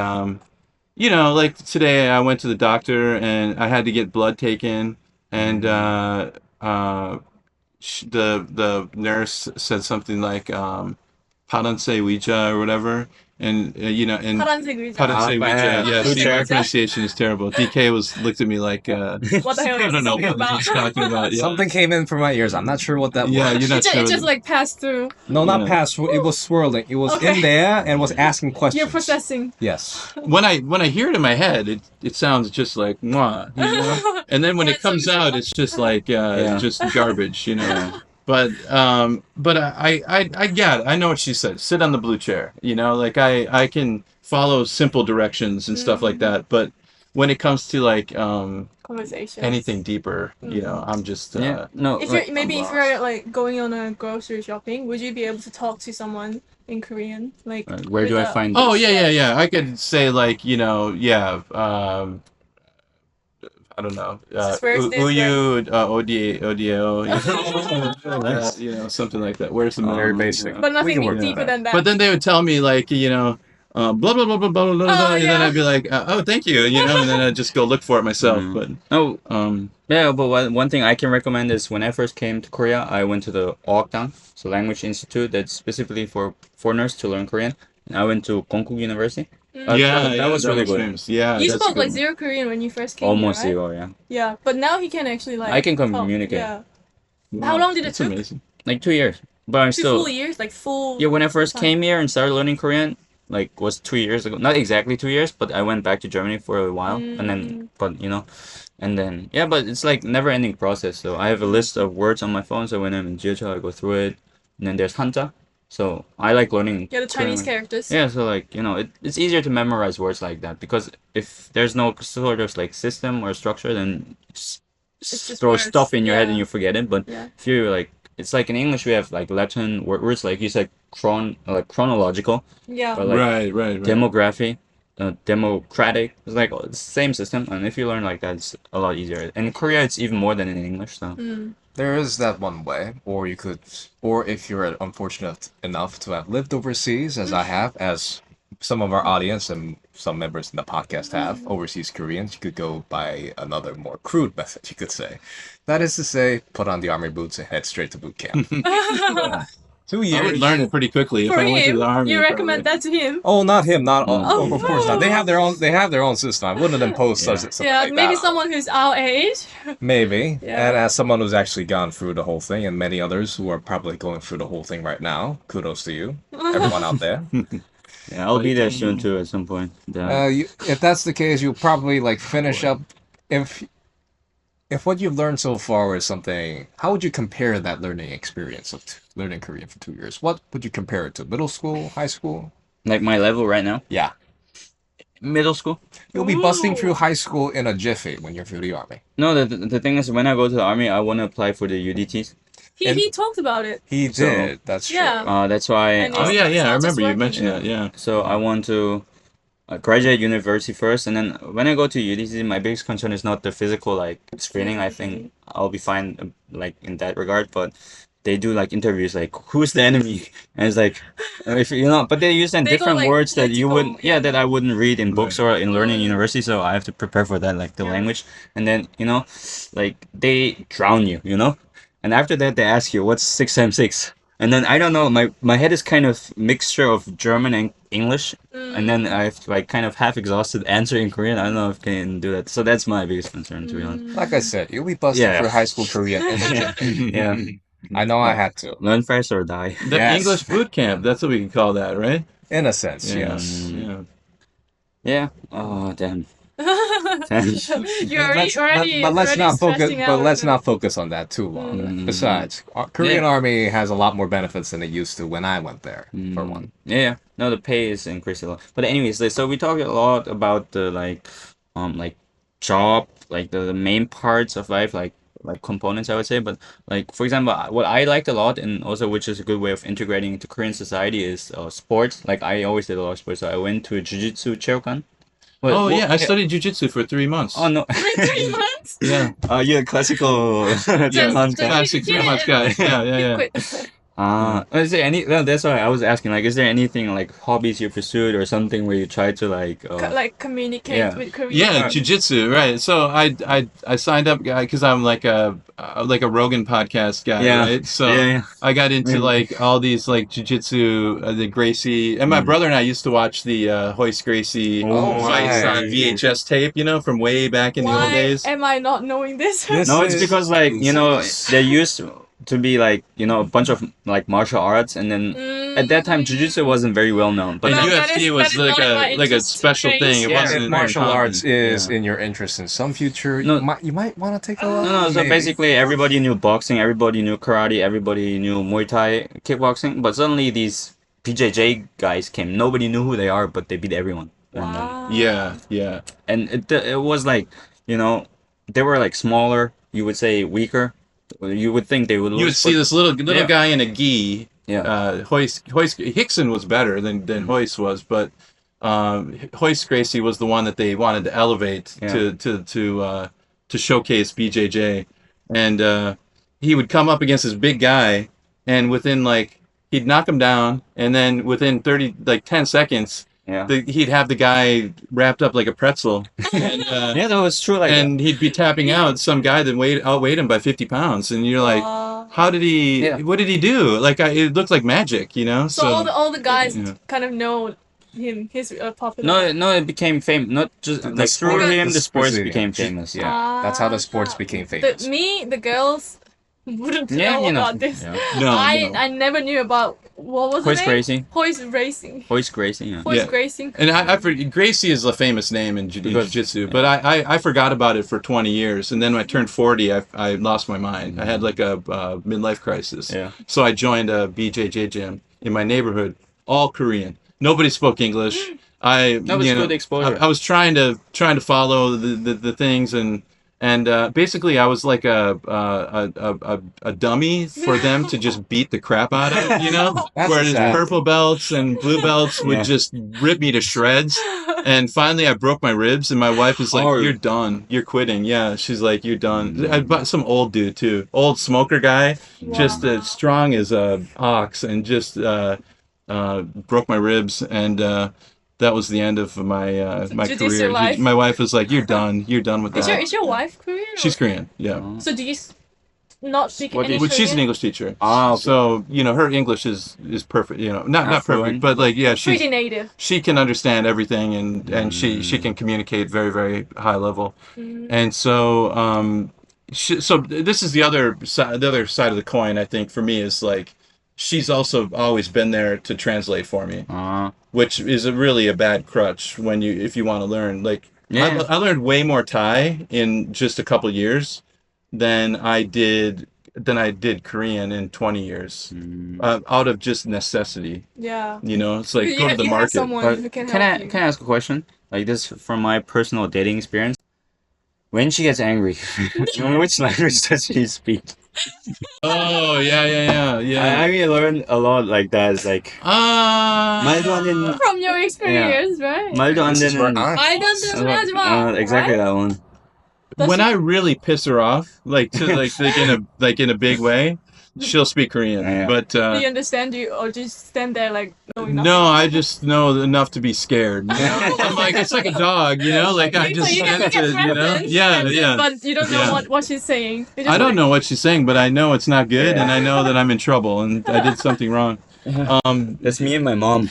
you know, like today I went to the doctor and I had to get blood taken, and the nurse said something like "파란색 의자" or whatever, and you know, and 파란색 의자. "파란색 의자." Yes, Food my chair. pronunciation is terrible. DK was looked at me like, What the hell I is don't know talking what he's talking about. Yeah, Something came in from my ears. I'm not sure what that yeah, was. you're not sure. It just like passed through. No, not Yeah. past. It was swirling. It was Okay. in there and was asking questions. You're processing. Yes. When I hear it in my head, it sounds just like "mwah," you know? And then when it comes out, it's just like just garbage, you know. But I get it. I know what she said. Sit on the blue chair, you know. Like I can follow simple directions and stuff like that. But when it comes to like Conversation. anything deeper, you know, I'm just Yeah. No. If like, you're maybe I'm if you're like going on a grocery shopping, would you be able to talk to someone in Korean? Like where do with I a- find? Oh yeah. I could say like, you know, yeah. I don't know. Where's this, Uyu, ODAO, you know, something like that. Where's the milk? Very you basic. know? But We nothing can work with deeper that. than that. But then they would tell me like, you know, blah blah blah blah blah blah blah, blah, and then yeah. I'd be like, oh, thank you, you know, and then I'd just go look for it myself. But No. um, Yeah, but one thing I can recommend is when I first came to Korea, I went to the Oakdang, so language institute that's specifically for foreigners to learn Korean. And I went to Konkuk University. That was really good. famous. Yeah, You that's spoke like good. zero Korean when you first came Almost here, right? zero, yeah. Yeah, but now he can actually like. I can talk. communicate. Yeah. Wow, How long did it that's took? amazing. Like 2 years, but I'm 2 still. full years, like full. Yeah, when I first time. came here and started learning Korean, like was 2 years ago. Not exactly 2 years, but I went back to Germany for a while, and then, but you know, and then yeah, but it's like never-ending process. So I have a list of words on my phone. So when I'm in Jeocho, I go through it, and then there's Hanja. So I like learning. Yeah, the Chinese Korean. characters. Yeah, so like you know, it's easier to memorize words like that because if there's no sort of like system or structure, then just throw words, stuff in your head and yeah. you forget it. But Yeah. if you like, it's like in English we have like Latin words like you said chronological, Yeah. or like Right. demography, democratic. It's like it's the same system, and if you learn like that, it's a lot easier. And in Korea, it's even more than in English. So There is that one way, or you could, or if you're unfortunate enough to have lived overseas, as I have, as some of our audience and some members in the podcast have, overseas Koreans, you could go by another more crude method, you could say. That is to say, put on the army boots and head straight to boot camp. 2 I years. would learn it pretty quickly if For I went to him, the army. you recommend probably. that to him? Oh, not him. Not Oh, of course not. They have their own. They have their own system. I wouldn't impose something Yeah, like maybe that. someone who's our age. Maybe. Yeah. And as someone who's actually gone through the whole thing, and many others who are probably going through the whole thing right now, kudos to you, everyone out there. yeah, I'll be there soon too at some point. Yeah. If that's the case, you'll probably like finish up. If what you've learned so far is something, how would you compare that learning experience of learning Korean for 2 years? What would you compare it to? Middle school, high school? Like my level right now, Yeah. middle school. You'll be busting through high school in a jiffy when you're through the army. No, the thing is, when I go to the army, I want to apply for the UDTs. He talked about it. He So- did. That's true. Yeah. That's why. And Oh it's- yeah, it's I not just remember you working. mentioned that. Yeah. So I want to graduate university first, and then when I go to UDC, my biggest concern is not the physical like screening. I think I'll be fine like in that regard, but they do like interviews like who's the enemy, and it's like if you know, but they use then They go, different like, words that you political, wouldn't, yeah, that I wouldn't read in books or in learning Mm. university. So I have to prepare for that, like the Yeah. language, and then you know, like they drown you, and after that they ask you what's 6 times 6. And then I don't know, my head is kind of mixture of German and English, and then I've like kind of half exhausted answer in Korean. I don't know if I can do that. So that's my biggest concern, to be honest. Like I said, you'll be busting Yeah. through high school Korean in a jiffy. Yeah, I know I had to. learn fast or die. The Yes. English boot camp. That's what we can call that, right? In a sense, Yeah. yes. Yeah. Yeah. Oh damn. You're already, but let's already not focus. stressing But out let's with not focus on that too long. Mm. Besides, Korean Yeah. Army has a lot more benefits than it used to when I went there. For one, Yeah. No, the pay is increased a lot. But anyways, so we talked a lot about the like job, like the main parts of life, like components, I would say. But like for example, what I liked a lot, and also which is a good way of integrating into Korean society, is sports. Like I always did a lot of sports. So I went to Jiu-Jitsu 체육관. Oh Well, yeah, I studied jujitsu for 3 months. oh no. For 3 months. Yeah, You're a classical Just classic you 3 months guy. Yeah, yeah, yeah. quit. Is there any? No, that's why I was asking. Like, is there anything like hobbies you pursued or something where you try to like? Like communicate Yeah. with Korean. Yeah, jujitsu, right? So I signed up, guy, because I'm like a Rogan podcast guy, Yeah. right? So Yeah. I got into Mm. like all these like jujitsu, the Gracie, and my brother and I used to watch the Hoist Gracie Oh, fights right. on VHS tape, from way back in the old Why days. am I not knowing this? No, it's because like they used to be like a bunch of like martial arts, and then at that time jiu-jitsu wasn't very well known. But And No, now, that UFC is- was that is not my like a interest special range. thing. It Yeah, wasn't If very martial common. arts is Yeah. in your interest in some future, No. you might want to take a look. no, so maybe. basically everybody knew boxing, everybody knew karate, everybody knew Muay Thai, kickboxing. But suddenly these PJJ guys came. Nobody knew who they are, but they beat everyone. Wow. Yeah, yeah. And it was like they were like smaller. You would say weaker. You would think they would lose. You would see this little Yeah. guy in a gi. Yeah. Hoist Hickson was better than Hoist was, but Hoist Gracie was the one that they wanted to elevate Yeah. to showcase BJJ, and he would come up against this big guy, and within like he'd knock him down, and then within 10 seconds, Yeah. he'd have the guy wrapped up like a pretzel, and Yeah, that was true. Like and he'd be tapping out some guy that outweighed him by 50 pounds, and you're like, how did he? Yeah. What did he do? Like, it looked like magic, So all the guys Yeah. kind of know him. He's popular. no, it became famous. Not just The like through sport- him, the the sports sport- became famous. Yeah, that's how the sports became famous. The girls wouldn't Yeah, know you know. about this. Yeah. no, I never knew about what was Hoist the name? Gracie. Hoist racing. Hoist Gracie. Yeah. Hoist Yeah. racing. And I Gracie is a famous name in Because- jiu-jitsu, but I forgot about it for 20 years, and then when I turned 40, I lost my mind. I had like a midlife crisis. Yeah. So I joined a BJJ gym in my neighborhood, all Korean. Nobody spoke English. That was good exposure. I was trying to follow the things, and basically I was like a dummy for them to just beat the crap out of, That's whereas sad. purple belts and blue belts would Yeah. just rip me to shreds. And finally I broke my ribs, and my wife is like, Oh. "You're done. You're quitting." Yeah, she's like, "You're done." I bought some old dude too, old smoker guy, just as strong as a ox, and just broke my ribs, and that was the end of my Judicial career. life. My wife was like, "You're done. You're done with Is that." your wife Korean? or- She's Korean, yeah. So do you not speak What do any you- Well, she's an Korean? English teacher. Ah, okay. So, her English is perfect, not perfect, Fluent. but like, yeah, Pretty native. she can understand everything, and she can communicate very, very high level. And so so this is the other side of the coin, I think, for me, is like she's also always been there to translate for me, which is really a bad crutch if you want to learn. Like, Yeah. I learned way more Thai in just a couple years than I did Korean in 20 years, out of just necessity. Yeah. It's like, go to the you have market. someone But who can can help I you. can I ask a question? Like this from my personal dating experience. When she gets angry, which language does she speak? Oh, yeah. I mean, I learned a lot like that. It's like 말도 안 되는 From your experience, right? 말도 안 This is where 되는. I don't do soon as well. Exactly right? that one. Does when she- I really piss her off, like in a big way, she'll speak Korean. Yeah. But Do you understand you or just stand there like knowing nothing? no, I just know enough to be scared. I'm like, it's like a dog, like I just So you stand get to, reference, yeah. But you don't know Yeah. what she's saying. You just I don't like- know what she's saying, but I know it's not good, and I know that I'm in trouble, and I did something wrong. That's me and my mom.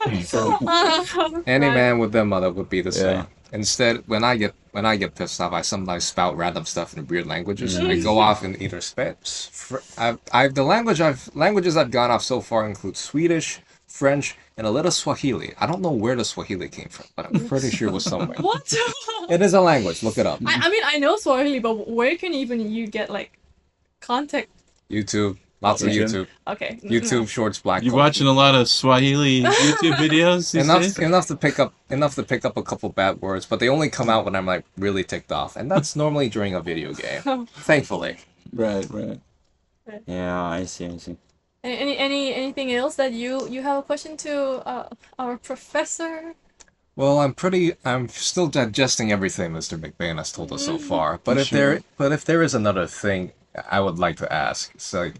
Any Right. man with their mother would be the same. Yeah. Instead, when I get pissed off, I sometimes spout random stuff in weird languages. I go off in either languages I've gone off so far include Swedish, French, and a little Swahili. I don't know where the Swahili came from, but I'm pretty sure it was somewhere. What? It is a language. Look it up. I mean, I know Swahili, but where can even you get like contact? YouTube. Lots of YouTube. YouTube. Okay. YouTube Shorts, Black. You culture. watching a lot of Swahili YouTube videos these days? Enough to pick up a couple bad words, but they only come out when I'm like really ticked off, and that's normally during a video game. Thankfully. Right, right. Yeah, I see, I see. Anything else that you have a question to our professor? Well, I'm still digesting everything Mr. Mcbain has told us so far. But if there is another thing I would like to ask, it's like,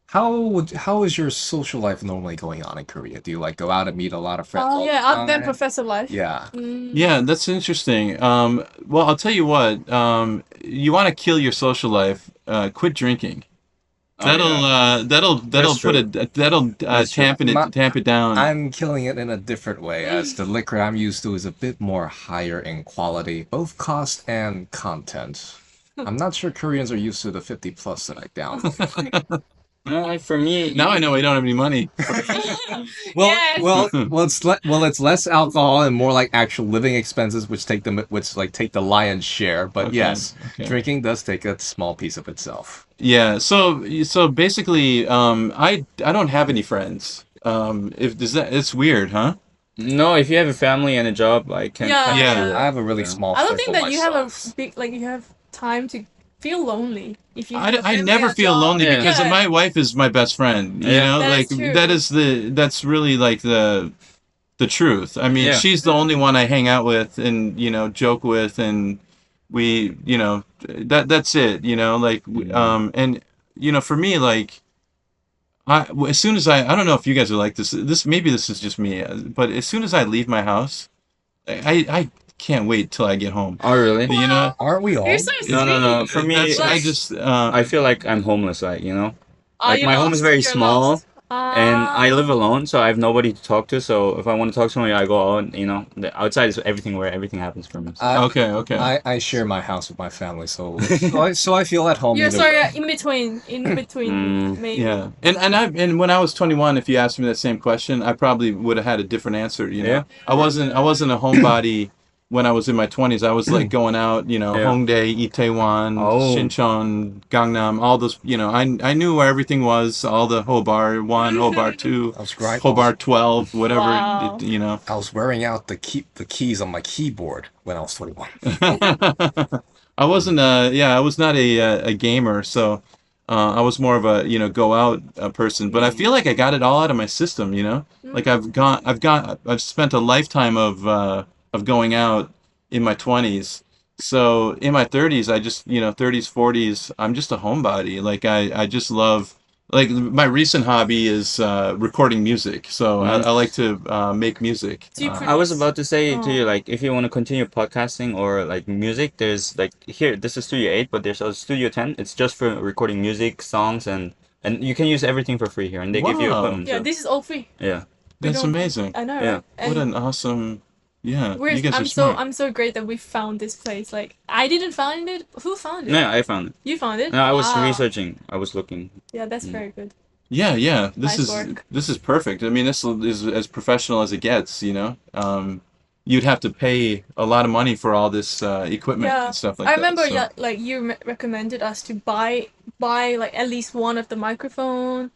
how is your social life normally going on in Korea? Do you like go out and meet a lot of friends? Oh all yeah, the out there time? professor life. Yeah. Yeah, that's interesting. Well, I'll tell you what. You want to kill your social life? Quit drinking. That'll That's put true. that'll That's true. tamp it down. I'm killing it in a different way, as the liquor I'm used to is a bit more higher in quality, both cost and content. I'm not sure Koreans are used to the 50 plus that I down. For me, Now I know I don't have any money. Well, Yes. it's less alcohol and more like actual living expenses, which take the lion's share. But Okay, yes, okay. drinking does take a small piece of itself. Yeah. So basically, I don't have any friends. If does that it's weird, huh? no, if you have a family and a job, I can. Yeah. Yeah. I have a really Yeah. small. I don't think circle that you have a myself. big you have time to feel lonely if you. I, have a I family never or feel job. lonely Yeah. because Yeah. my wife is my best friend. You Yeah. know, That like is true. that's really like the truth. I mean, Yeah. she's the only one I hang out with and joke with, and we that's it. Like and for me, like as soon as I don't know if you guys are like this maybe this is just me, but as soon as I leave my house, I can't wait till I get home. Oh, really? You know, Aren't we all? You're so No, no, no. For me, that's, I like- just I feel like I'm homeless. Like like you're my home is lost? very You're small, lost. and I live alone, so I have nobody to talk to. So if I want to talk to somebody, I go out. The outside is everything where everything happens for me. So. okay. I share my house with my family, so I feel at home. You're either sorry, way. in between, maybe. Yeah, and when I was 21, if you asked me that same question, I probably would have had a different answer. Yeah. I wasn't a homebody when I was in my 20s. I was like going out, Yeah. Hongdae, Itaewon, Oh. Sinchon, Gangnam, all those. I knew where everything was. All the Hobart 1, Hobart 2, I was grinding. Hobart 12, whatever. Wow. I was wearing out the keys on my keyboard when I was 21. I wasn't I was not a gamer, so I was more of a go out person. But I feel like I got it all out of my system. Like I've spent a lifetime of going out in my 20s. So in my 30s, I just 30s 40s, I'm just a homebody. Like I just love. Like my recent hobby is recording music, so I like to make music. Do you I was about to say to Oh. you, like, if you want to continue podcasting or like music, there's like here, this is Studio 8, but there's a Studio 10. It's just for recording music, songs, and you can use everything for free here, and they give you Wow. equipment. Yeah, So, this is all free. yeah. We That's don't- amazing. I know, Yeah. right? And What an awesome. Yeah, you guys I'm are smart. I'm so great that we found this place. Like I didn't find it. Who found it? No, I found it. You found it? No, I was Wow. researching. I was looking. Yeah, that's very good. Yeah. This Nice is work. this is perfect. I mean, this is as professional as it gets. You'd have to pay a lot of money for all this equipment Yeah, and stuff like I that. remember so- like you recommended us to buy like at least one of the microphone,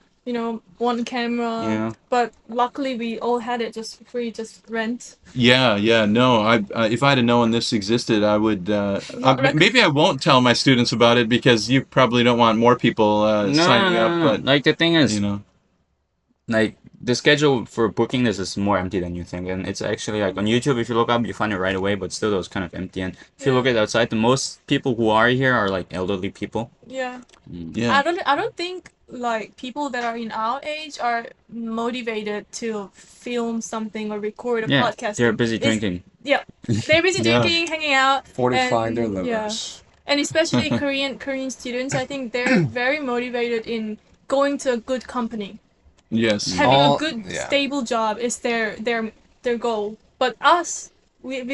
one camera. Yeah. But luckily we all had it just for free, just rent. Yeah. No, if I'd have known this existed, I would. Maybe I won't tell my students about it because you probably don't want more people signing up. But Like the thing is, you know, like the schedule for booking this is more empty than you think, and it's actually like on YouTube. If you look up, you find it right away, but still, those kind of empty. And if you look at outside, the most people who are here are like elderly people. Yeah. yeah. I don't think like people that are in our age are motivated to film something or record a Yeah, podcast. they're busy It's- drinking. Yeah, they're busy Yeah. drinking, hanging out, Fortifying their and- yeah. livers. and especially Korean students. I think they're very motivated in going to a good company. Yes. Having All- a good yeah. stable job is their goal. But us, we've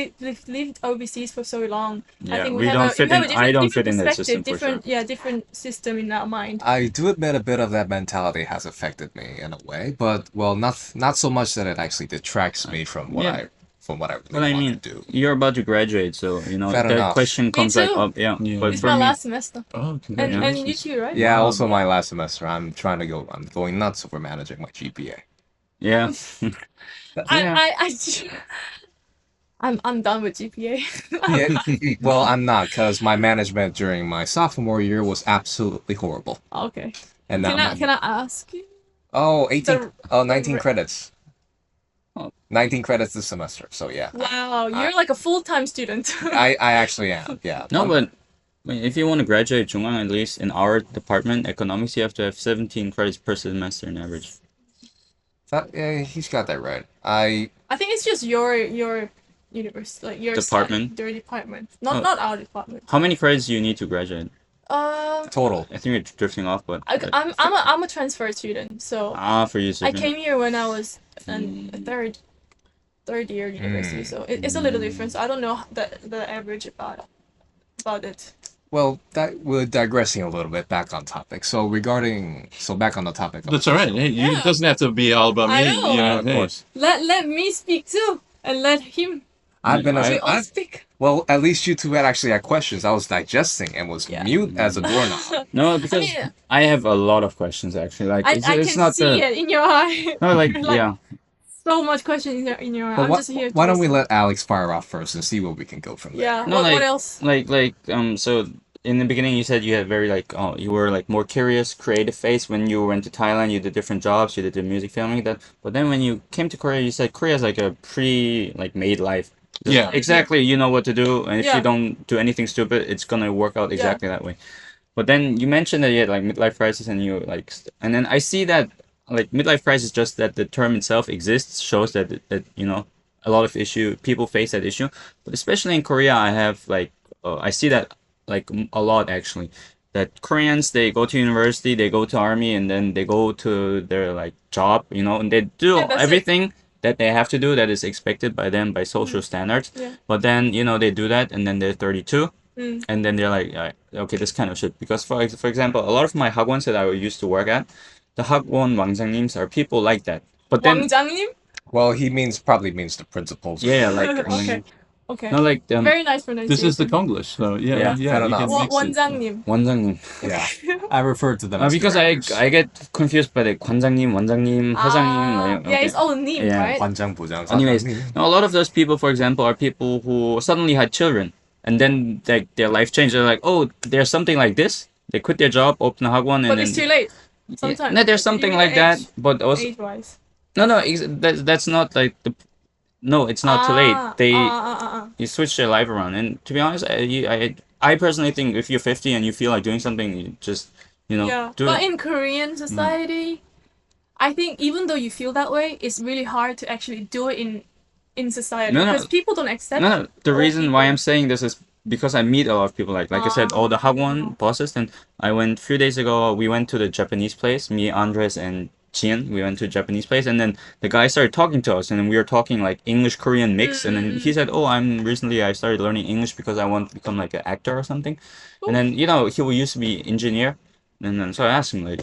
lived overseas for so long. I Yeah, think we have don't a, fit we have in. a different, I don't different fit in that perspective, system for different sure. different system in our mind. I do admit a bit of that mentality has affected me in a way, but well, not so much that it actually detracts me from what Yeah. from what I But really I want mean, to do. you're about to graduate, so Fair that enough. question comes right too. up. Yeah, Yeah. but It's for my me, last semester. Oh, And congratulations. you too, right? Yeah, Wow. also my last semester. I'm going nuts over managing my GPA. yeah, yeah. I'm done with GPA. Yeah, well, I'm not, because my management during my sophomore year was absolutely horrible. Okay. And now Can I ask you? oh, 18, The- oh, 19 the- credits. Oh. 19 credits this semester, so yeah. Wow, you're like a full-time student. I actually am, yeah. No, but I mean, if you want to graduate Chung-Ang, at least in our department, economics, you have to have 17 credits per semester on average. Yeah, he's got that right. I think it's just your university, like your Department? your department, Oh. not our department. How many credits do you need to graduate? Total. I think you're drifting off, but I'm a transfer student, so for you, I came here when I was in a third year university, so it's a little different. So I don't know the average about it. Well, that we're digressing a little bit back on topic. So back on the topic. That's all right. Hey, it doesn't have to be all about me. I know. You know, Of hey. course. Let me speak too, and let him. I've been We all I've, speak. well, at least you two had questions. I was digesting and was Yeah. mute as a doorknob. No, because mean, I have a lot of questions actually. Like I it's can not see the it in your eye. no, like, Like, yeah. So much question in your eye. But I'm just here. why to don't we listen. let Alex fire off first and see where we can go from there? Yeah. No, What else? So in the beginning you said you had very you were like more curious, creative phase when you went to Thailand. You did different jobs. You did the music filming that. But then when you came to Korea, you said Korea is like a pretty like made life. Just Yeah. exactly. You know what to do, and if Yeah. you don't do anything stupid, it's gonna work out exactly that way. But then you mentioned that you had like midlife crisis, and you like, and then I see that like midlife crisis, just that the term itself exists shows that a lot of people face that issue. But especially in Korea, I have like I see that like a lot actually. That Koreans, they go to university, they go to army, and then they go to their like job, and they do Yeah, that's it. everything that they have to do that is expected by them by social standards. Yeah. But then they do that, and then they're 32, Mm. and then they're like, okay, this kind of shit. Because for example, a lot of my hagwons that I used to work at, the hagwon wangjangnims are people like that. But then 왕장님? Well, he probably means the principals. yeah, like Okay. Okay. not like Very nice pronunciation. This is the Konglish, so yeah. Yeah. I don't you know. can mix it. 원장님. 원장님. Yeah, I refer to them. As Because I directors. get confused by the 관장님, 원장님, 회장님. Yeah, it's all name, Yeah. right? 관장, 부장, Anyways, 사장님. now, a lot of those people, for example, are people who suddenly had children, and then like their life changed. They're like, oh, there's something like this. They quit their job, open a hagwon, and But then it's too late. Yeah, Sometimes. no, there's something like that. But also, Age-wise. no, that's not like the. No, it's not too late. They you switch their life around, and to be honest, I personally think if you're 50 and you feel like doing something, you just Yeah. do But it. in Korean society, I think even though you feel that way, it's really hard to actually do it in society No, no. because people don't accept. No, the old reason why people. I'm saying this is because I meet a lot of people like I said, all the hagwon bosses. And I went a few days ago. We went to the Japanese place. Me, Andres, and Jian. We went to a Japanese place, and then the guy started talking to us, and then we were talking like English Korean mix. And then he said, "Oh, I started learning English because I want to become like an actor or something." And then he used to be engineer. And then so I asked him like,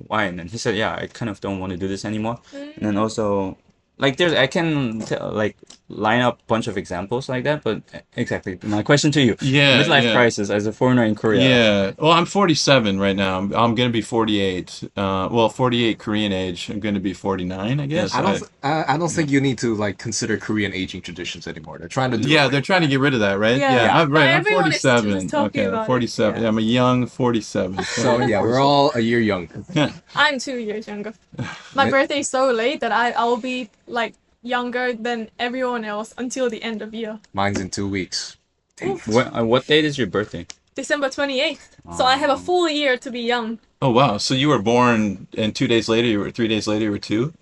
why? And then he said, yeah, I kind of don't want to do this anymore. And then also, like I can like line up a bunch of examples like that. But exactly, my question to you: Yeah, midlife yeah. crisis as a foreigner in Korea. Yeah. Well, I'm 47 right now. I'm going to be 48. 48 Korean age. I'm going to be 49, I guess. I don't think you need to like consider Korean aging traditions anymore. They're trying to do Yeah, it. they're trying to get rid of that, right? Yeah. I'm right. But I'm everyone is 47. just talking Okay, about it. 47. Yeah. I'm a young 47. So yeah, we're all a year younger. I'm 2 years younger. My birthday is so late that I will be like younger than everyone else until the end of year. Mine's in 2 weeks. What date is your birthday? December 28th. So I have a full year to be young. Oh wow! So you were born, and 2 days later, 3 days later, you were 2.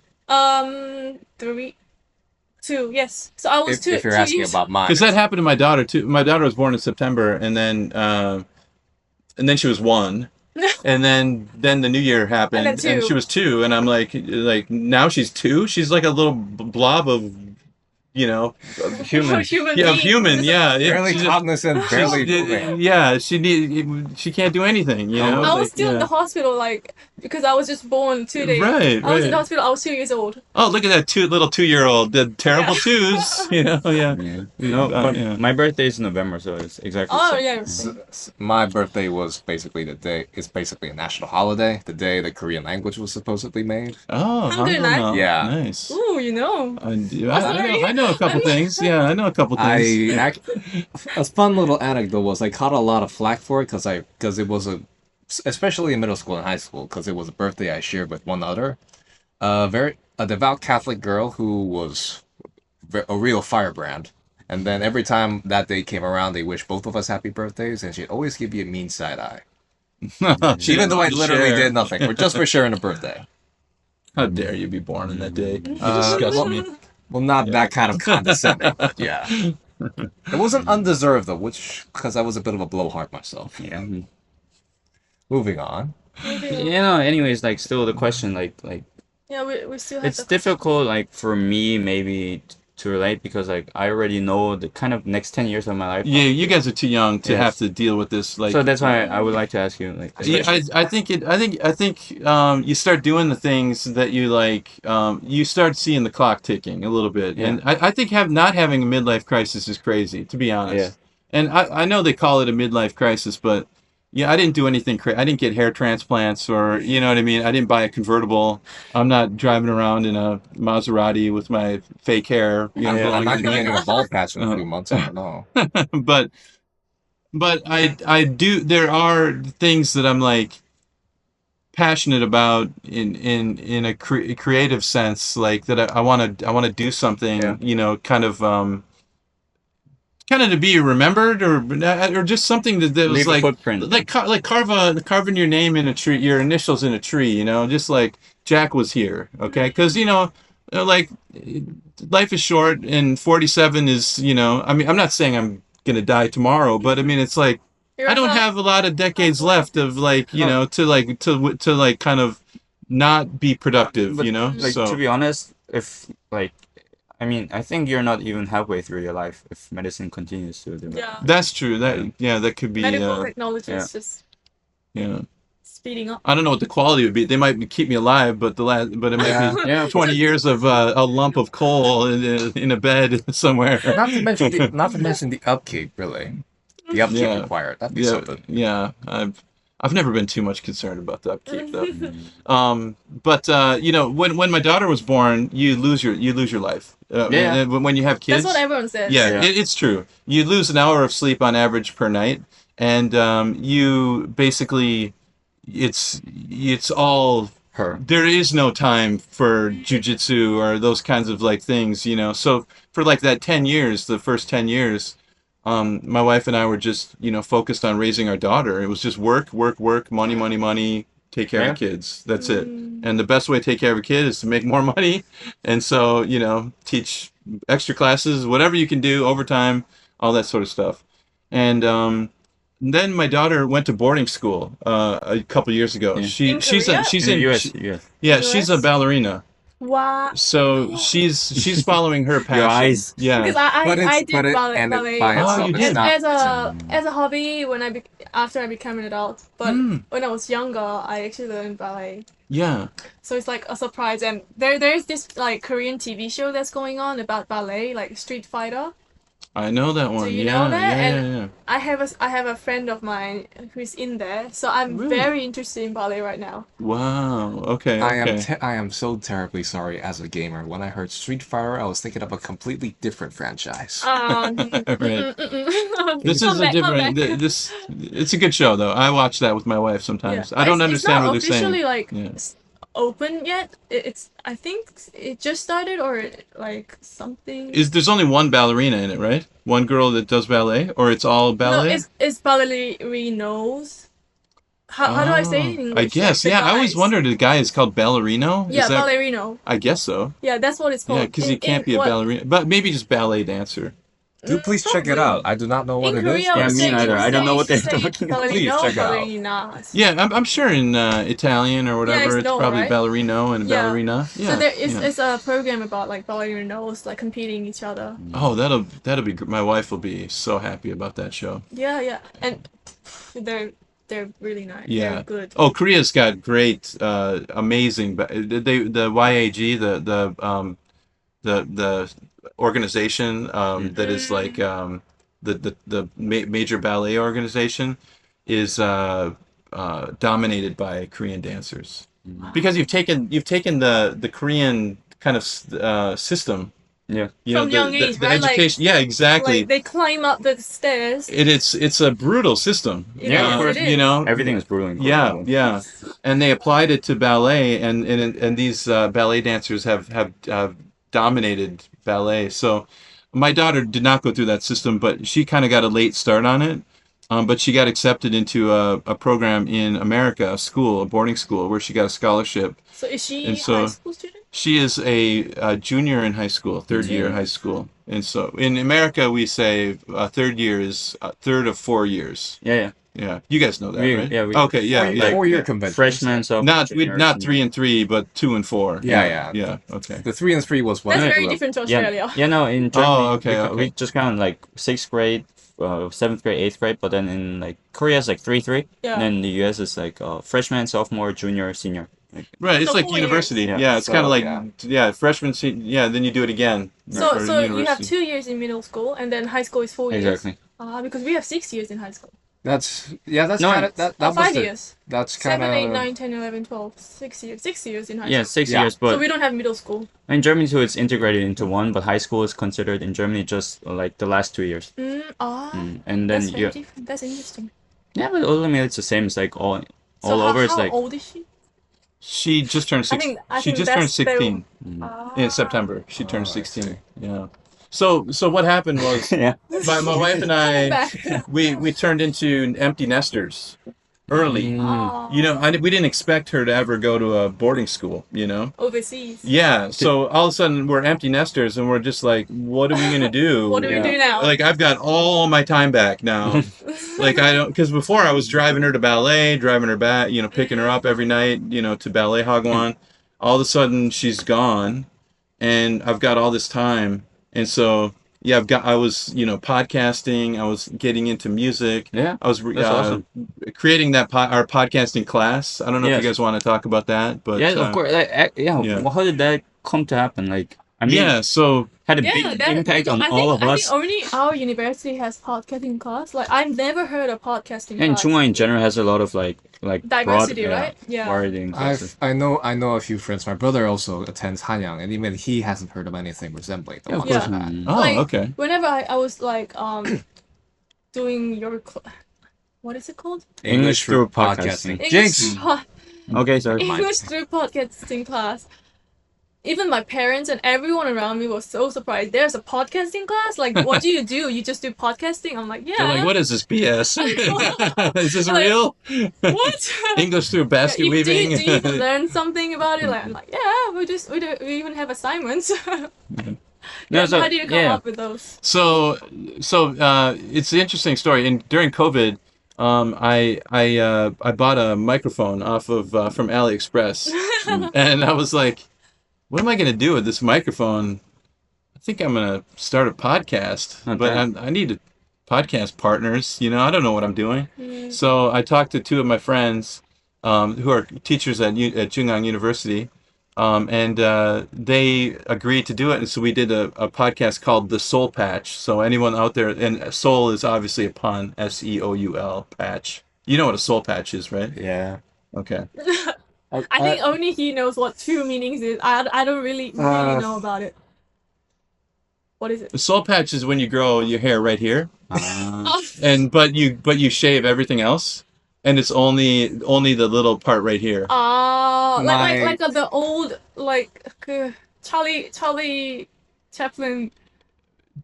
2, yes. So I was two. If you're 2 asking years. about mine, Because that happened to my daughter too. My daughter was born in September, and then she was 1, and then the new year happened, And then 2. she was 2, and I'm like now she's 2. She's like a little blob of you know, Human. Human yeah, being. human, yeah. Barely She's cognizant, barely moving. yeah, she can't do anything, you know. I was like, still in yeah. the hospital, like, because I was just born 2 days. Right, I was in the right. hospital. I was 2 years old. Oh, look at that little 2-year-old, the terrible Yeah. twos, you know, yeah. Yeah. No, but Yeah. my birthday is November, so it's exactly the Oh same. yeah. My birthday was basically the day. It's basically a national holiday. The day the Korean language was supposedly made. Oh, Hangul. Yeah. nice. Ooh, you know. I know a couple things. Yeah, I know a couple things. A fun little anecdote was I caught a lot of flack for it because it was especially in middle school and high school because it was a birthday I shared with one other, a devout Catholic girl who was a real firebrand. And then every time that day came around, they wished both of us happy birthdays, and she'd always give you a mean side eye, even though I literally Share. did nothing. Just for sharing a birthday. How dare you be born in that day? You Uh, disgust well- me. Well, not that kind of condescending, but yeah. It wasn't undeserved though, which because I was a bit of a blowhard myself. Yeah. Moving on. Anyways, like still the question, like Yeah, we still have it's the difficult, like for me maybe to relate because like I already know the kind of next 10 years of my life. Yeah, you guys are too young to Yes. have to deal with this. Like, So that's why I would like to ask you, like, yeah, I think you start doing the things that you like. You start seeing the clock ticking a little bit, Yeah. and I think not having a midlife crisis is crazy, to be honest. Yeah. And I know they call it a midlife crisis, but yeah, I didn't do anything crazy. I didn't get hair transplants, or you know what I mean. I didn't buy a convertible. I'm not driving around in a Maserati with my fake hair. You know, Yeah, I'm blowing not in the getting wind. a ball patch in a few months. I don't know. but I do. There are things that I'm like passionate about in a creative sense, like that I want to do something. Yeah. You know, kind of to be remembered, or just something that was leave a like footprint. carving your name in a tree, your initials in a tree. You know, just like Jack was here. Okay, because you know, like life is short, and 47 is, you know. I mean, I'm not saying I'm gonna die tomorrow, but I mean, it's like I don't have a lot of decades left of like, you know, to like kind of not be productive. But, You know, like so to be honest, if like, I mean, I think you're not even halfway through your life if medicine continues to develop. Yeah. that's true. That could be. Medical technology yeah. is just Yeah. speeding up. I don't know what the quality would be. They might keep me alive, but it might be Yeah. 20 years of a lump of coal in a bed somewhere. Not to mention the upkeep, really. The upkeep Yeah. required. That'd be Yeah, something. yeah. I've never been too much concerned about the upkeep though. Mm. But you know, when my daughter was born, you lose your life. Yeah. When you have kids. That's what everyone says. Yeah, Yeah. it's true. You lose an hour of sleep on average per night, and you basically, it's all. Her. There is no time for jujitsu or those kinds of like things, you know. So for like that 10 years, the first 10 years, my wife and I were just, you know, focused on raising our daughter. It was just work, money, take care of kids. That's it. And the best way to take care of a kid is to make more money. And so, you know, teach extra classes, whatever you can do, overtime, all that sort of stuff. And then my daughter went to boarding school a couple years ago. Yeah. In She's Korea? she's In in the US, yeah, she's a US? ballerina. Wow. So she's following her passion. Your eyes. Yeah. Because I did ballet, and ballet by Oh, itself, you it's did. not. as a hobby when after I became an adult. But when I was younger, I actually learned ballet. Yeah. So it's like a surprise. And there's this like Korean TV show that's going on about ballet, like Street Fighter. I know that one. you yeah, know that? yeah, And- yeah. I have a friend of mine who's in there, so I'm Really? very interested in ballet right now. Wow. Okay. Okay. I am so terribly sorry as a gamer. When I heard Street Fighter, I was thinking of a completely different franchise. Right. This Come is a back, come different. back. This it's a good show though. I watch that with my wife sometimes. I don't understand what they're It's not officially saying. like Yeah. open yet. It's I think it just started or like something. There's only one ballerina in it, right? One girl that does ballet, or it's all ballet? No, it's ballerinos. How do I say it in English? I guess. Like the Yeah, I always guys. wondered the guy is called ballerino. Yeah, Is that, ballerino. I guess so. Yeah, that's what it's called. Yeah, because you can't be a what- ballerina, but maybe just ballet dancer. Do please check it out. I do not know what In it Korea, is. I Yeah, would me say neither. I don't know what they're say talking about. ballerino, Please check it out. ballerina. Yeah, I'm sure in Italian or whatever, it's it's no, probably right? ballerino and Yeah. ballerina. So Yeah. there is yeah. it's a program about like ballerinos like competing each other. Oh, that'll be. My wife will be so happy about that show. Yeah, yeah, and they're really nice. Yeah. They're good. Oh, Korea's got great, amazing. The YAG, the organization that is like the major ballet organization is dominated by Korean dancers because you've taken the Korean kind of system. Yeah. You know From young age, the right? Like- education. Yeah, exactly. Like they climb up the stairs. It's a brutal system. Yeah, of course. It is. You know, Everything is brutal. in yeah, Korea. yeah, and they applied it to ballet, and these ballet dancers have dominated ballet. So my daughter did not go through that system, but she kind of got a late start on it. But she got accepted into a program in America, a boarding school, where she got a scholarship. So is she And a so- high school student? She is a junior in high school, third year in high school, and so in America we say third year is third of 4 years. Yeah, Yeah, you guys know that, We- right? yeah, we- Okay, yeah, Four- yeah. Four-year convention. freshman, sophomore, Not junior, not senior. 3 and 3, but 2 and 4. Yeah. Yeah. Okay. The 3 and 3 was what That's I very grew up. different to Yeah, Australia. yeah, no, in Germany, Oh, okay, we okay. just count like sixth grade, seventh grade, eighth grade, but then in like Korea it's like 3-3, Yeah. and then the US is like freshman, sophomore, junior, senior. Like, Right, it's So like 4 years. university. Yeah. Yeah, it's So, kind of like yeah. freshman, yeah, then you do it again. So for so you have university. 2 years in middle school and then high school is 4 years. exactly. Because we have 6 years in high school. That's No, kind of that was 5 the- years. That's kind 7, 8, of 9, 10, 11, 12. 6 years. 6 years in high Yeah, school. 6 Yeah. years, So but we don't have middle school. in Germany too, it's integrated into one. But high school is considered in Germany just like the last 2 years. And then That's very you, different. That's interesting. yeah, but ultimately it's the same. It's like all So over. how It's like old is she? She just turned I 16. think- I She think just turned that's better. 16 in September. She turned 16. Yeah. So what happened was yeah. my wife and I Back. we turned into empty nesters early. You know, we didn't expect her to ever go to a boarding school, you know? Overseas. Yeah, so all of a sudden we're empty nesters and we're just like, what are we going to do? What do we do now? Like, I've got all my time back now. Like, I don't, because before I was driving her to ballet, driving her back, you know, picking her up every night, you know, to Ballet Hagwon. All of a sudden she's gone and I've got all this time. And so, yeah, I was, you know, podcasting. I was getting into music. Yeah, I was that's awesome. creating our podcasting class. I don't know if Yes. you guys want to talk about that, but Yeah, of course. Like, yeah. yeah. Well, how did that come to happen? Like, I mean, yeah. So had a Yeah, big impact on I all of think us. only our university has podcasting class. Like I've never heard of podcasting And class. Chung-Ang in general has a lot of like Diversity, broad, right? Yeah. variety classes. I know a few friends. My brother also attends Hanyang, and even he hasn't heard of anything resembling the Yeah, of one course. you had. Mm. oh, Like, okay. Whenever I was like doing your what is it called? English through podcasting. Jinx. Okay, sorry. English through podcasting class. Even my parents and everyone around me was so surprised. There's a podcasting class? Like, what do? You just do podcasting? I'm like, yeah. They're like, what is this BS? Is this Like, real? What? English through basket do weaving? you even learn something about it? Like, I'm like, yeah, we even have assignments. No, so, How do you come yeah. up with those? So it's an interesting story. And during COVID, I bought a microphone off of from AliExpress, and I was like, what am I gonna do with this microphone? I think I'm gonna start a podcast, Not but bad. I need podcast partners. You know, I don't know what I'm doing. So I talked to two of my friends who are teachers at Chung-Ang University. And they agreed to do it, and so we did a podcast called The Soul Patch. So anyone out there, and soul is obviously a pun, SEOUL patch. You know what a soul patch is, right? Yeah. Okay. I think only he knows what two meanings is. I don't really know about it. What is it? The soul patch is when you grow your hair right here, Ah. but you shave everything else, and it's only the little part right here. Like the old Charlie Chaplin.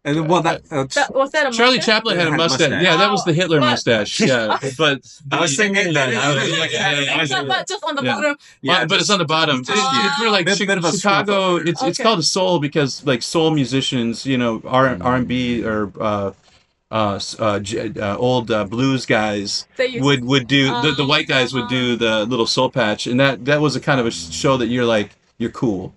And well, Was that a Charlie mustache? Chaplin had a Had mustache. mustache. Yeah, that was the Hitler But- mustache. Yeah, but I was thinking that. I was like, But just on the Yeah. bottom. but it's on the bottom. If you're like Bit of a Chicago, it's Okay. called a soul because like soul musicians, you know, R&B or old blues guys They used- would do the white guys would do the little soul patch, and that was a kind of a show that you're cool.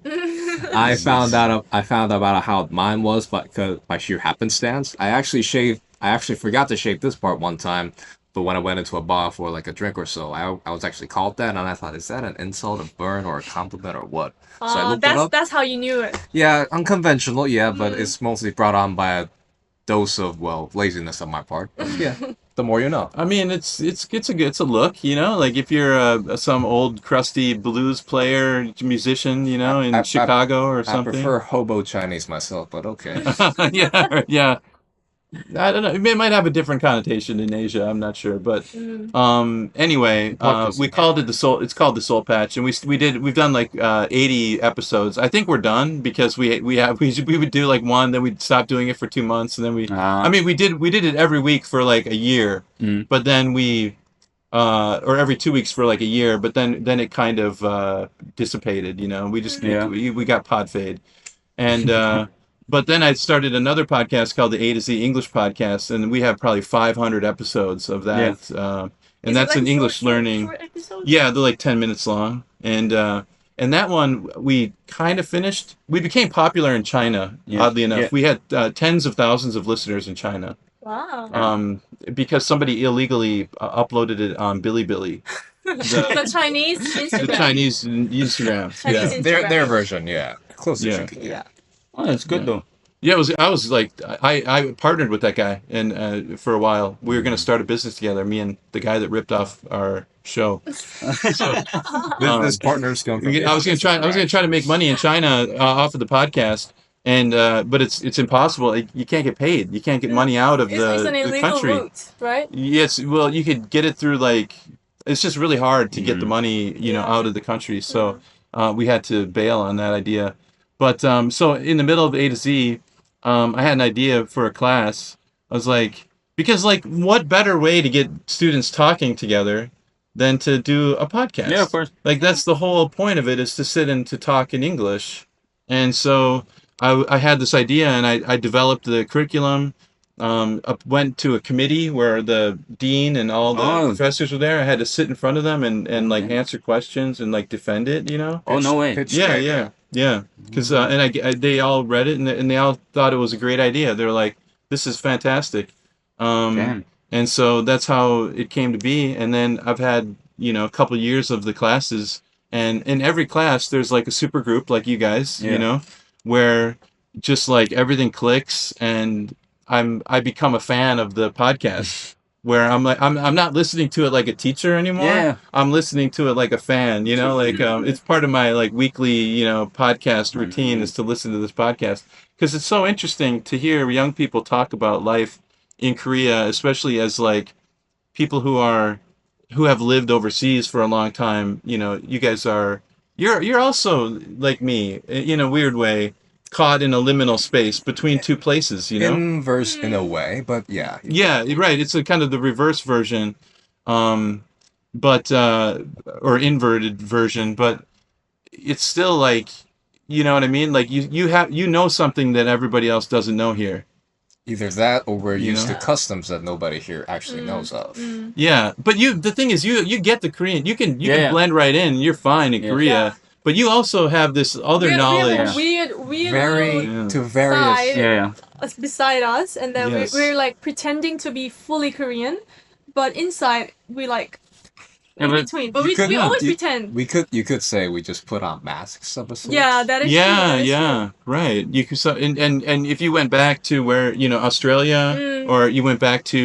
I found out about how mine was, but by sheer happenstance. I actually forgot to shave this part one time, but when I went into a bar for like a drink or so, I was actually called that, and I thought, is that an insult, a burn, or a compliment, or what? So I looked it up. That's how you knew it. Yeah, unconventional, yeah, but it's mostly brought on by a dose of, well, laziness on my part. But yeah, the more you know. I mean, it's a look, you know, like if you're some old crusty blues player musician, you know, in Chicago or I something. prefer hobo Chinese myself, but okay. yeah. I don't know. It might have a different connotation in Asia. I'm not sure, but anyway, we called it the soul. It's called the Soul Patch, and we've done like 80 episodes. I think we're done because we would do like one, then we'd stop doing it for 2 months, and then I mean we did it every week for like a year, but then or every 2 weeks for like a year, but then it kind of dissipated. You know, we just we got pod fade, and. But then I started another podcast called the A to Z English Podcast, and we have probably 500 episodes of that. And that's an English learning. Short episodes? Yeah, they're like 10 minutes long. And that one we kind of finished. We became popular in China, oddly enough. Yeah. We had tens of thousands of listeners in China. Wow. Because somebody illegally uploaded it on Bilibili, The Chinese Instagram. the Chinese Instagram. Chinese Yeah. Instagram. Their version, yeah. Close Yeah. as you can get. Yeah. Oh, that's good though. Yeah, I was like, I partnered with that guy, and for a while we were going to start a business together. Me and the guy that ripped off our show. This partner's going. I was going to try to make money in China off of the podcast, and but it's impossible. You can't get paid. You can't get money out of It's an the illegal country. route, right? Yes, well, you could get it through like it's just really hard to get the money, you know, Yeah. out of the country. So we had to bail on that idea. But so in the middle of A to Z, I had an idea for a class. I was like, because like, what better way to get students talking together than to do a podcast? Yeah, of course. Like that's the whole point of it, is to sit and to talk in English. And so I had this idea, and I developed the curriculum. Went to a committee where the dean and all the professors were there. I had to sit in front of them and like answer questions and like defend it, you know? Oh, no way. Yeah. Because and they all read it, and they all thought it was a great idea. They were like, "This is fantastic." Damn. And so that's how it came to be. And then I've had, you know, a couple years of the classes, and in every class there's like a super group like you guys, you know, where just like everything clicks, and I become a fan of the podcast. Where I'm like, I'm not listening to it like a teacher anymore. Yeah. I'm listening to it like a fan, you know, like it's part of my like weekly, you know, podcast routine is to listen to this podcast, because it's so interesting to hear young people talk about life in Korea, especially as like people who have lived overseas for a long time. You know, you guys you're also like me in a weird way, caught in a liminal space between two places, you know? Inverse in a way, but yeah. Yeah, right. It's a kind of the reverse version, but or inverted version, but it's still like, you know what I mean? Like you know something that everybody else doesn't know here. Either that, or we're You used know? to customs that nobody here actually knows of. Yeah, but the thing is, you get the Korean. You can Yeah. blend right in. You're fine in Korea. Yeah. But you also have this other We knowledge. have a weird Very little to various. side Yeah. beside us, and then Yes. we're like pretending to be fully Korean, but inside we like Yeah, in but between. But you we could- always you- pretend. You could say we just put on masks of a sort. Yeah, that is true. Yeah, that is yeah, right. You could, so, and if you went back to where, you know, Australia, or you went back to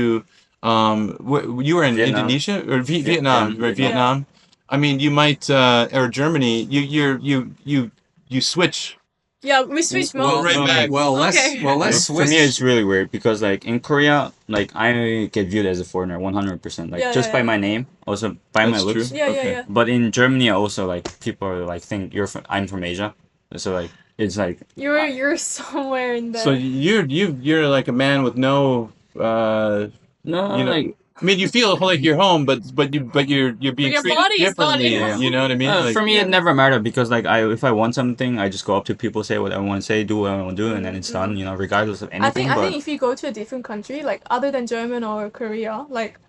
you were in Vietnam. Indonesia or Vietnam, Yeah. right? Vietnam. I mean, you might or Germany. You switch. Yeah, we switch Well, modes. right back. Well, Okay. let's For switch. me, it's really weird because, like, in Korea, like, I get viewed as a foreigner 100%. Like, Yeah, just yeah, by yeah. my name, also by my That's looks. true. Yeah, Okay. yeah. But in Germany, also, like, people are like, think I'm from Asia. So, like, it's like You're somewhere in there. So you're like a man with no no, you know. like I mean, you feel like you're home, but you're being your treated body is not differently. at home. You know what I mean? Like, for me it never mattered because like if I want something, I just go up to people, say what I want to say, do what I want to do, and then it's done. You know, regardless of anything. I But think if you go to a different country, like other than German or Korea, like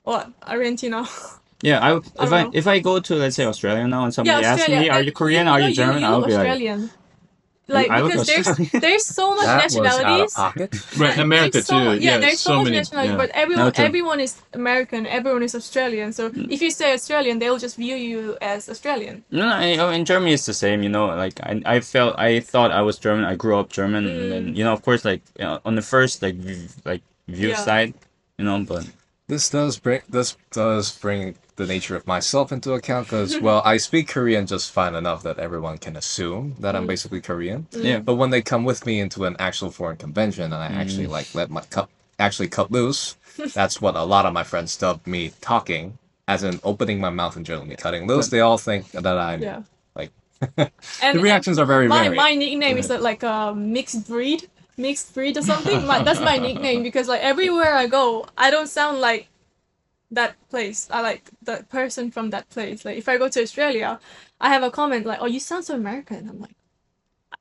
what Argentina. yeah, I don't know. if I go to, let's say, Australia now, and somebody asks Australia. me, "Are you Korean? Are you German?" You I'll look be like, Australian. Like I look because Australian. there's so much That was out of nationalities. pocket. right, America There's so too. much, yeah, there's so much many. nationalities, Yeah. but No, true. everyone is American, everyone is Australian. So if you say Australian, they'll just view you as Australian. No, in Germany it's the same. You know, like I thought I was German. I grew up German, and then you know, of course, like on the first view Yeah. side, you know, but This does bring the nature of myself into account because well I speak Korean just fine enough that everyone can assume that I'm basically Korean. yeah. But when they come with me into an actual foreign convention and I actually like let my cut loose, that's what a lot of my friends dub me talking, as in opening my mouth and generally cutting loose. They all think that I'm Yeah. like And the reactions are very varied. my nickname is like a mixed breed or something. That's my nickname because like everywhere I go, I don't sound like that place. I like the person from that place. Like if I go to Australia, I have a comment like, "Oh, you sound so American." I'm like,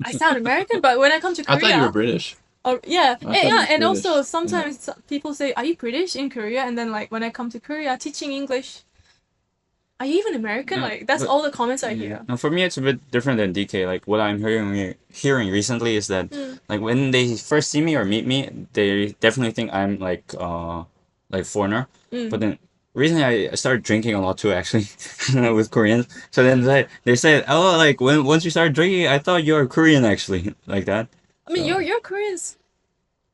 I sound American, but when I come to I Korea, thought you were British. oh yeah, thought and, you yeah, were and British. also sometimes people say, "Are you British in Korea?" And then like when I come to Korea teaching English, are you even American? Yeah, Like that's but- all the comments I hear. Now, for me, it's a bit different than DK. Like what I'm hearing recently is that like when they first see me or meet me, they definitely think I'm like foreigner. But then recently I started drinking a lot too, actually, with Koreans. So then they said, oh, like once you started drinking, I thought you were Korean actually, like that. I mean, So- you're Koreans.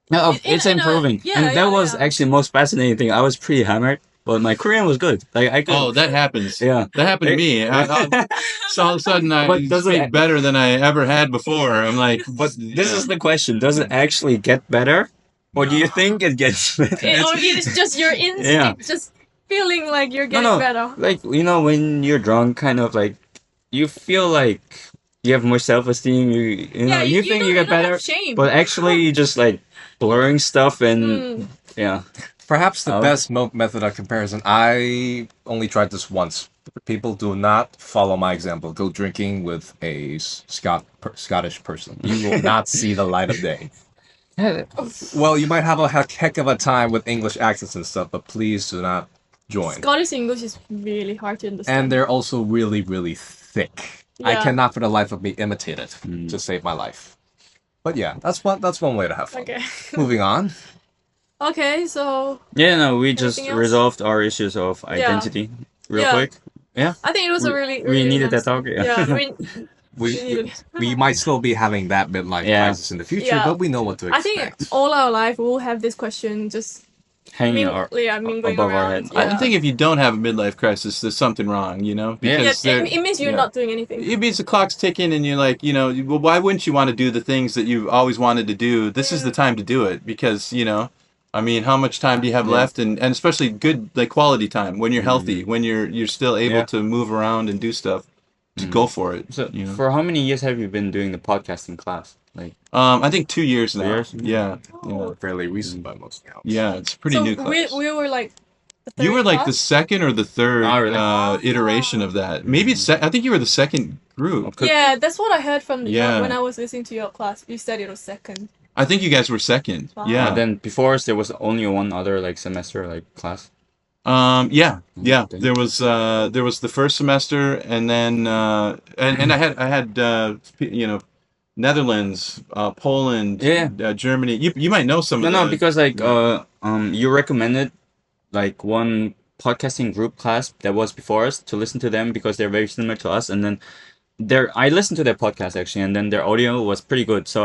No, In- it's in a- improving, yeah, and that yeah, was yeah. actually the most fascinating thing. I was pretty hammered, but my Korean was good. Like I could. Oh, that happens. Yeah. That happened to me. So all of a sudden, I But does it- speak better than I ever had before. I'm like, But this is the question: does it actually get better, or do you think it gets better? Or it's just your instinct, just feeling like you're getting better. Like you know, when you're drunk, kind of like you feel like you have more self-esteem. You know, you think you don't- get don't better, have shame. but actually you just like blurring stuff and yeah. Perhaps the Oh. best method of comparison. I only tried this once. People do not follow my example. Go drinking with a Scottish person. You will not see the light of day. Well, you might have a heck of a time with English accents and stuff, but please do not join. Scottish English is really hard to understand. And they're also really, really thick. I Yeah. cannot for the life of me imitate it to save my life. But yeah, that's one way to have fun. Okay. Moving on. Okay, so Yeah, no, we just Anything else? resolved our issues of identity real Yeah. quick. Yeah, I think it was a really, we really needed that nice- talk. Yeah. Yeah, We, needed- we might still be having that midlife Yeah. crisis in the future, Yeah. but we know what to I expect. think all our life we'll have this question just Hanging our mingling above our around. heads. Yeah. I think if you don't have a midlife crisis, there's something wrong, you know? Yeah. Because Yeah, there- it means you're yeah. not doing anything. It means the clock's ticking, and you're like, you know, well, why wouldn't you want to do the things that you've always wanted to do? This is the time to do it because, you know, I mean, how much time do you have left, and especially good like quality time when you're healthy, when you're still able Yeah. to move around and do stuff. To go for it. So, you know? for how many years have you been doing the podcasting class? Like, I think 2 years now. 2 years? Yeah, Oh. Fairly recent by most accounts. yeah, it's a pretty so new class. we were like the You third were like the class? second or the third Oh, really? iteration of that. Maybe I think you were the second group. Okay. Yeah, that's what I heard from Yeah. when I was listening to your class. You said it was second. I think you guys were second. Wow. Yeah. And then before us, there was only one other like semester like class. Yeah. Okay. There was the first semester, and then and I had you know, Netherlands, Poland, Yeah. Germany. You might know some No, of no, the, because like you recommended like one podcasting group class that was before us to listen to them because they're very similar to us, and then I listened to their podcast actually, and then their audio was pretty good. So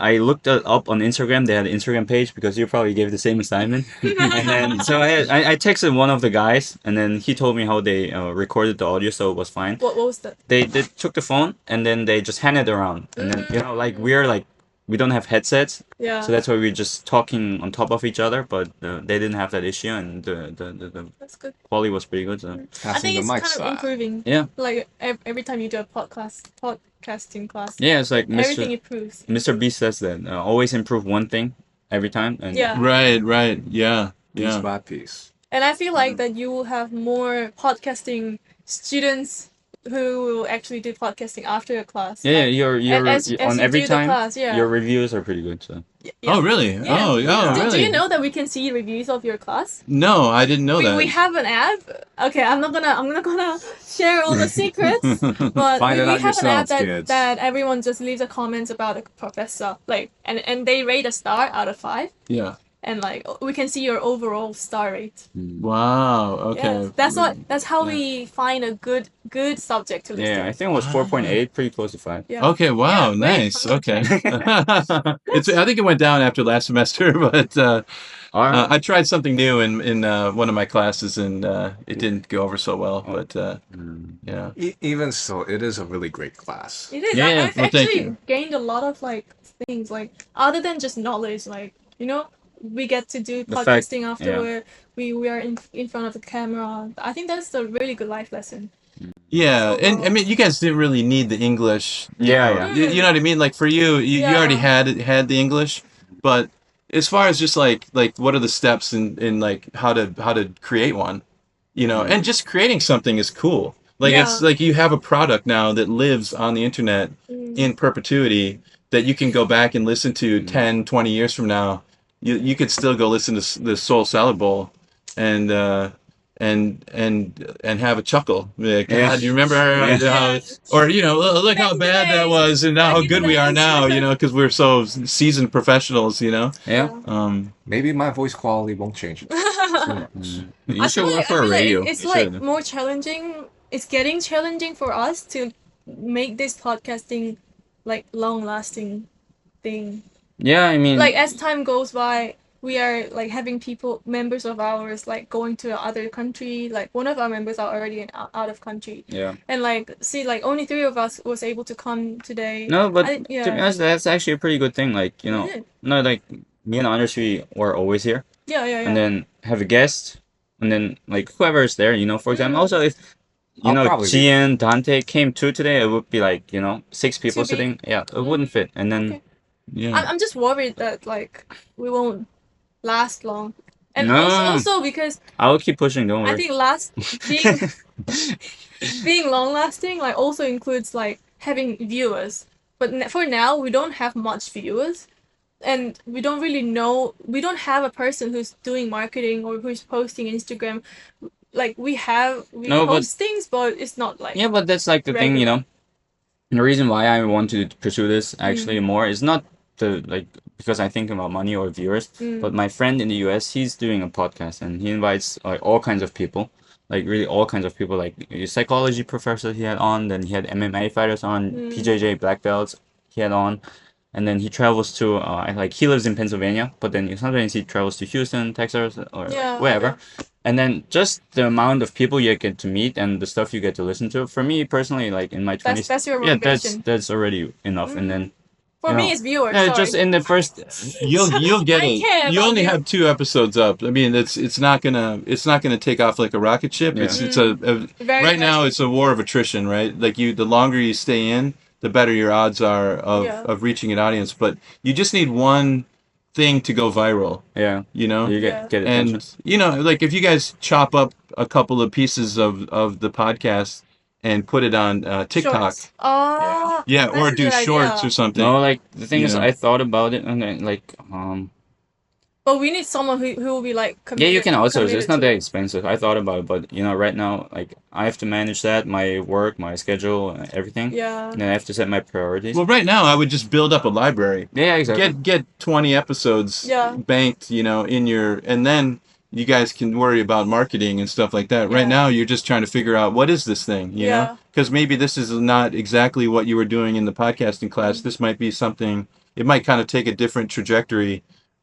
I looked it up on Instagram. They had an Instagram page because you probably gave the same assignment. And then so I texted one of the guys, and then he told me how they recorded the audio, so it was fine. What was that? They took the phone and then they just handed it around, and then you know like we're like we don't have headsets, Yeah. so that's why we're just talking on top of each other. But they didn't have that issue, and the That's good. quality was pretty good. So I Passing think the it's mic kind of style. improving. yeah, Like every time you do a podcasting class, yeah, it's like everything improves. Mr. B says that always improve one thing every time, and Yeah. Right. Yeah. Piece Yeah. by piece. And I feel like that you will have more podcasting students who will actually do podcasting after your class. yeah, Like, your as on you every do the time class, yeah. your reviews are pretty good. So Yeah. Oh, really? Yeah. Oh, Do really? you know that we can see reviews of your class? No, I didn't know that. We have an app. Okay, I'm not gonna share all the secrets, but Find we it out have an app yourselves, kids. that everyone just leaves a comment about the professor, like, and they rate a star out of 5, Yeah. and like we can see your overall star rate. Wow. Okay. Yes, that's how we find a good subject to listen. yeah, I think it was 4.8, pretty close to 5. Yeah. Okay. Wow. Yeah, great. Nice. Okay. I think it went down after last semester, but I tried something new in one of my classes, and it didn't go over so well. But yeah. Even so, it is a really great class. It is. Yeah, yeah. I've Well, thank actually you. gained a lot of like things, like other than just knowledge, like we get to do The fact- podcasting afterward. We are in front of the camera. I think that's a really good life lesson. Yeah, and I mean, you guys didn't really need the English. Yeah. You know what I mean? Like for you, you already had the English, but as far as just like what are the steps in like how to create one, and just creating something is cool. Like it's Yeah. like you have a product now that lives on the internet in perpetuity that you can go back and listen to 10, 20 years from now. You could still go listen to the Soul Salad Bowl and have a chuckle. Like, Yeah. God, do you remember how, or look how Back in the bad that days. was, and now Back how in good the we are days. now, because we're so seasoned professionals. Yeah. Maybe my voice quality won't change. You should work for a like radio. it's You like should. more challenging. It's getting challenging for us to make this podcasting like long lasting thing. Yeah, I mean, Like as time goes by, we are like having members of ours like going to other country. Like one of our members are already out of country, yeah. and like see, like only 3 of us was able to come today. No, but I- to be yeah. honest, that's actually a pretty good thing. Like, Yeah. no, like me and Anders, we were always here, Yeah. and then have a guest, and then like whoever is there, for example. Also, if I'll probably be- Gian, Dante came too today, it would be like 6 people Too big. sitting. Yeah, it wouldn't fit. And then Okay. Yeah. I'm just worried that like we won't last long, and No. also because I will keep pushing. Don't I worry. think being long lasting like also includes like having viewers. But for now we don't have much viewers, and we don't really know. We don't have a person who's doing marketing or who's posting Instagram. Like we No, but- post things, but it's not like Yeah, but that's like the thing, regular. The reason why I want to pursue this actually Mm. more is not because I think about money or viewers, Mm. but my friend in the US, he's doing a podcast and he invites like all kinds of people, like really all kinds of people, like a psychology professor he had on, then he had MMA fighters on, Mm. PJJ black belts he had on, and then he travels to like he lives in Pennsylvania, but then sometimes he travels to Houston, Texas, or Yeah, wherever. And then just the amount of people you get to meet and the stuff you get to listen to. For me personally, like in my 20s, that's your yeah, motivation. that's already enough. And then For me, it's viewers. yeah, sorry. just in the first, You'll get I it. care You about only you. have 2 episodes up. I mean, it's not gonna take off like a rocket ship. Yeah. It's a Very right now much. it's a war of attrition, right? Like the longer you stay in, the better your odds are Yeah. of reaching an audience. But you just need one thing to go viral, yeah, you know. you Yeah. get attention. And like if you guys chop up a couple of pieces of the podcast and put it on TikTok, Shorts. Oh, yeah, that's or a do good shorts idea. or something. No, like the thing is, Yeah. I thought about it and then But we need someone who will be like. yeah, you can also. It's committed not to that it. expensive. I thought about it, but right now, like I have to manage that, my work, my schedule, everything. Yeah. And I have to set my priorities. Well, right now I would just build up a library. Yeah, exactly. Get 20 episodes Yeah. banked, in your, and then you guys can worry about marketing and stuff like that. Right Yeah. now you're just trying to figure out what is this thing, you know? Yeah. Because maybe this is not exactly what you were doing in the podcasting class. Mm. This might be something, it might kind of take a different trajectory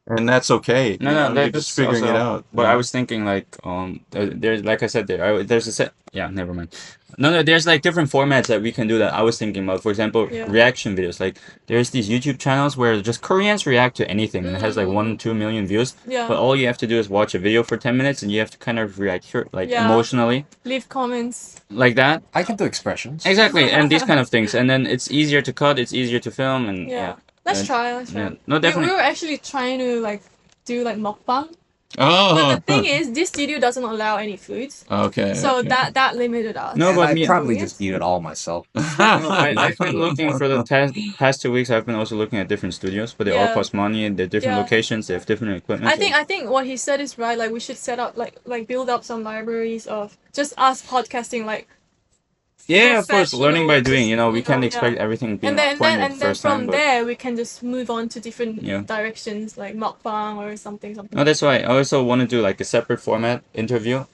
and that's okay. No, you no, know, you're that's just figuring also, it out. But yeah. I was thinking like there's like I said there's a set. Yeah, never mind. No, there's like different formats that we can do that I was thinking about. For example, Yeah. reaction videos. Like there's these YouTube channels where just Koreans react to anything and it has like 1-2 million views. Yeah. But all you have to do is watch a video for 10 minutes and you have to kind of react like Yeah. emotionally Leave comments. like that. I can do expressions. Exactly, and these kind of things. And then it's easier to cut, it's easier to film, and Yeah. Let's And- try. Let's try. yeah. No, We definitely. were actually trying to like do like mukbang. Oh, But the thing is, this studio doesn't allow any foods, okay. so okay. that limited us. No, And but I me- probably just eat it all myself. I've been looking for the past 2 weeks. I've been also looking at different studios, but they all Yeah. cost money and they're different Yeah. locations. They have different equipment. I think what he said is right. Like we should set up like build up some libraries of just us podcasting like. yeah, of course, professional, learning by doing. You know, we you can't know, expect yeah. everything being And then pointed and then first from time. But there we can just move on to different Yeah. directions like mukbang or something. no, that's why I also want to do like a separate format interview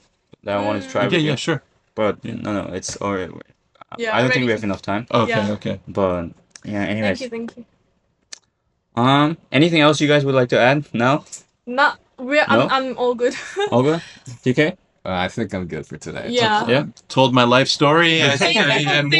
that I want to try. Okay, with yeah, you. sure. But no, it's alright. Yeah, I don't think we ready have enough time. Okay, Yeah. okay. But yeah, anyways. Thank you. Anything else you guys would like to add now? Not we're No? I'm all good. All good? TK? I think I'm good for today. Yeah. Yeah. Told my life story and, Thank you. and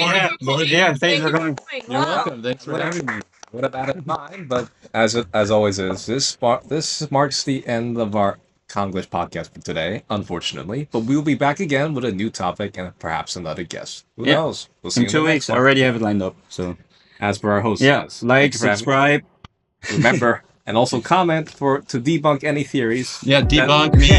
more. Yeah, thanks for coming. You're welcome. Thanks for having me. Would have had it in mind, but as always is, this marks the end of our Konglish podcast for today, unfortunately. But we will be back again with a new topic and perhaps another guest. Who Yeah. knows? We'll see In you 2 the next weeks, I one. already have it lined up. So As per our host yeah, says. like, Thank you for having me. subscribe. Remember, and also comment to debunk any theories. Yeah, debunk me.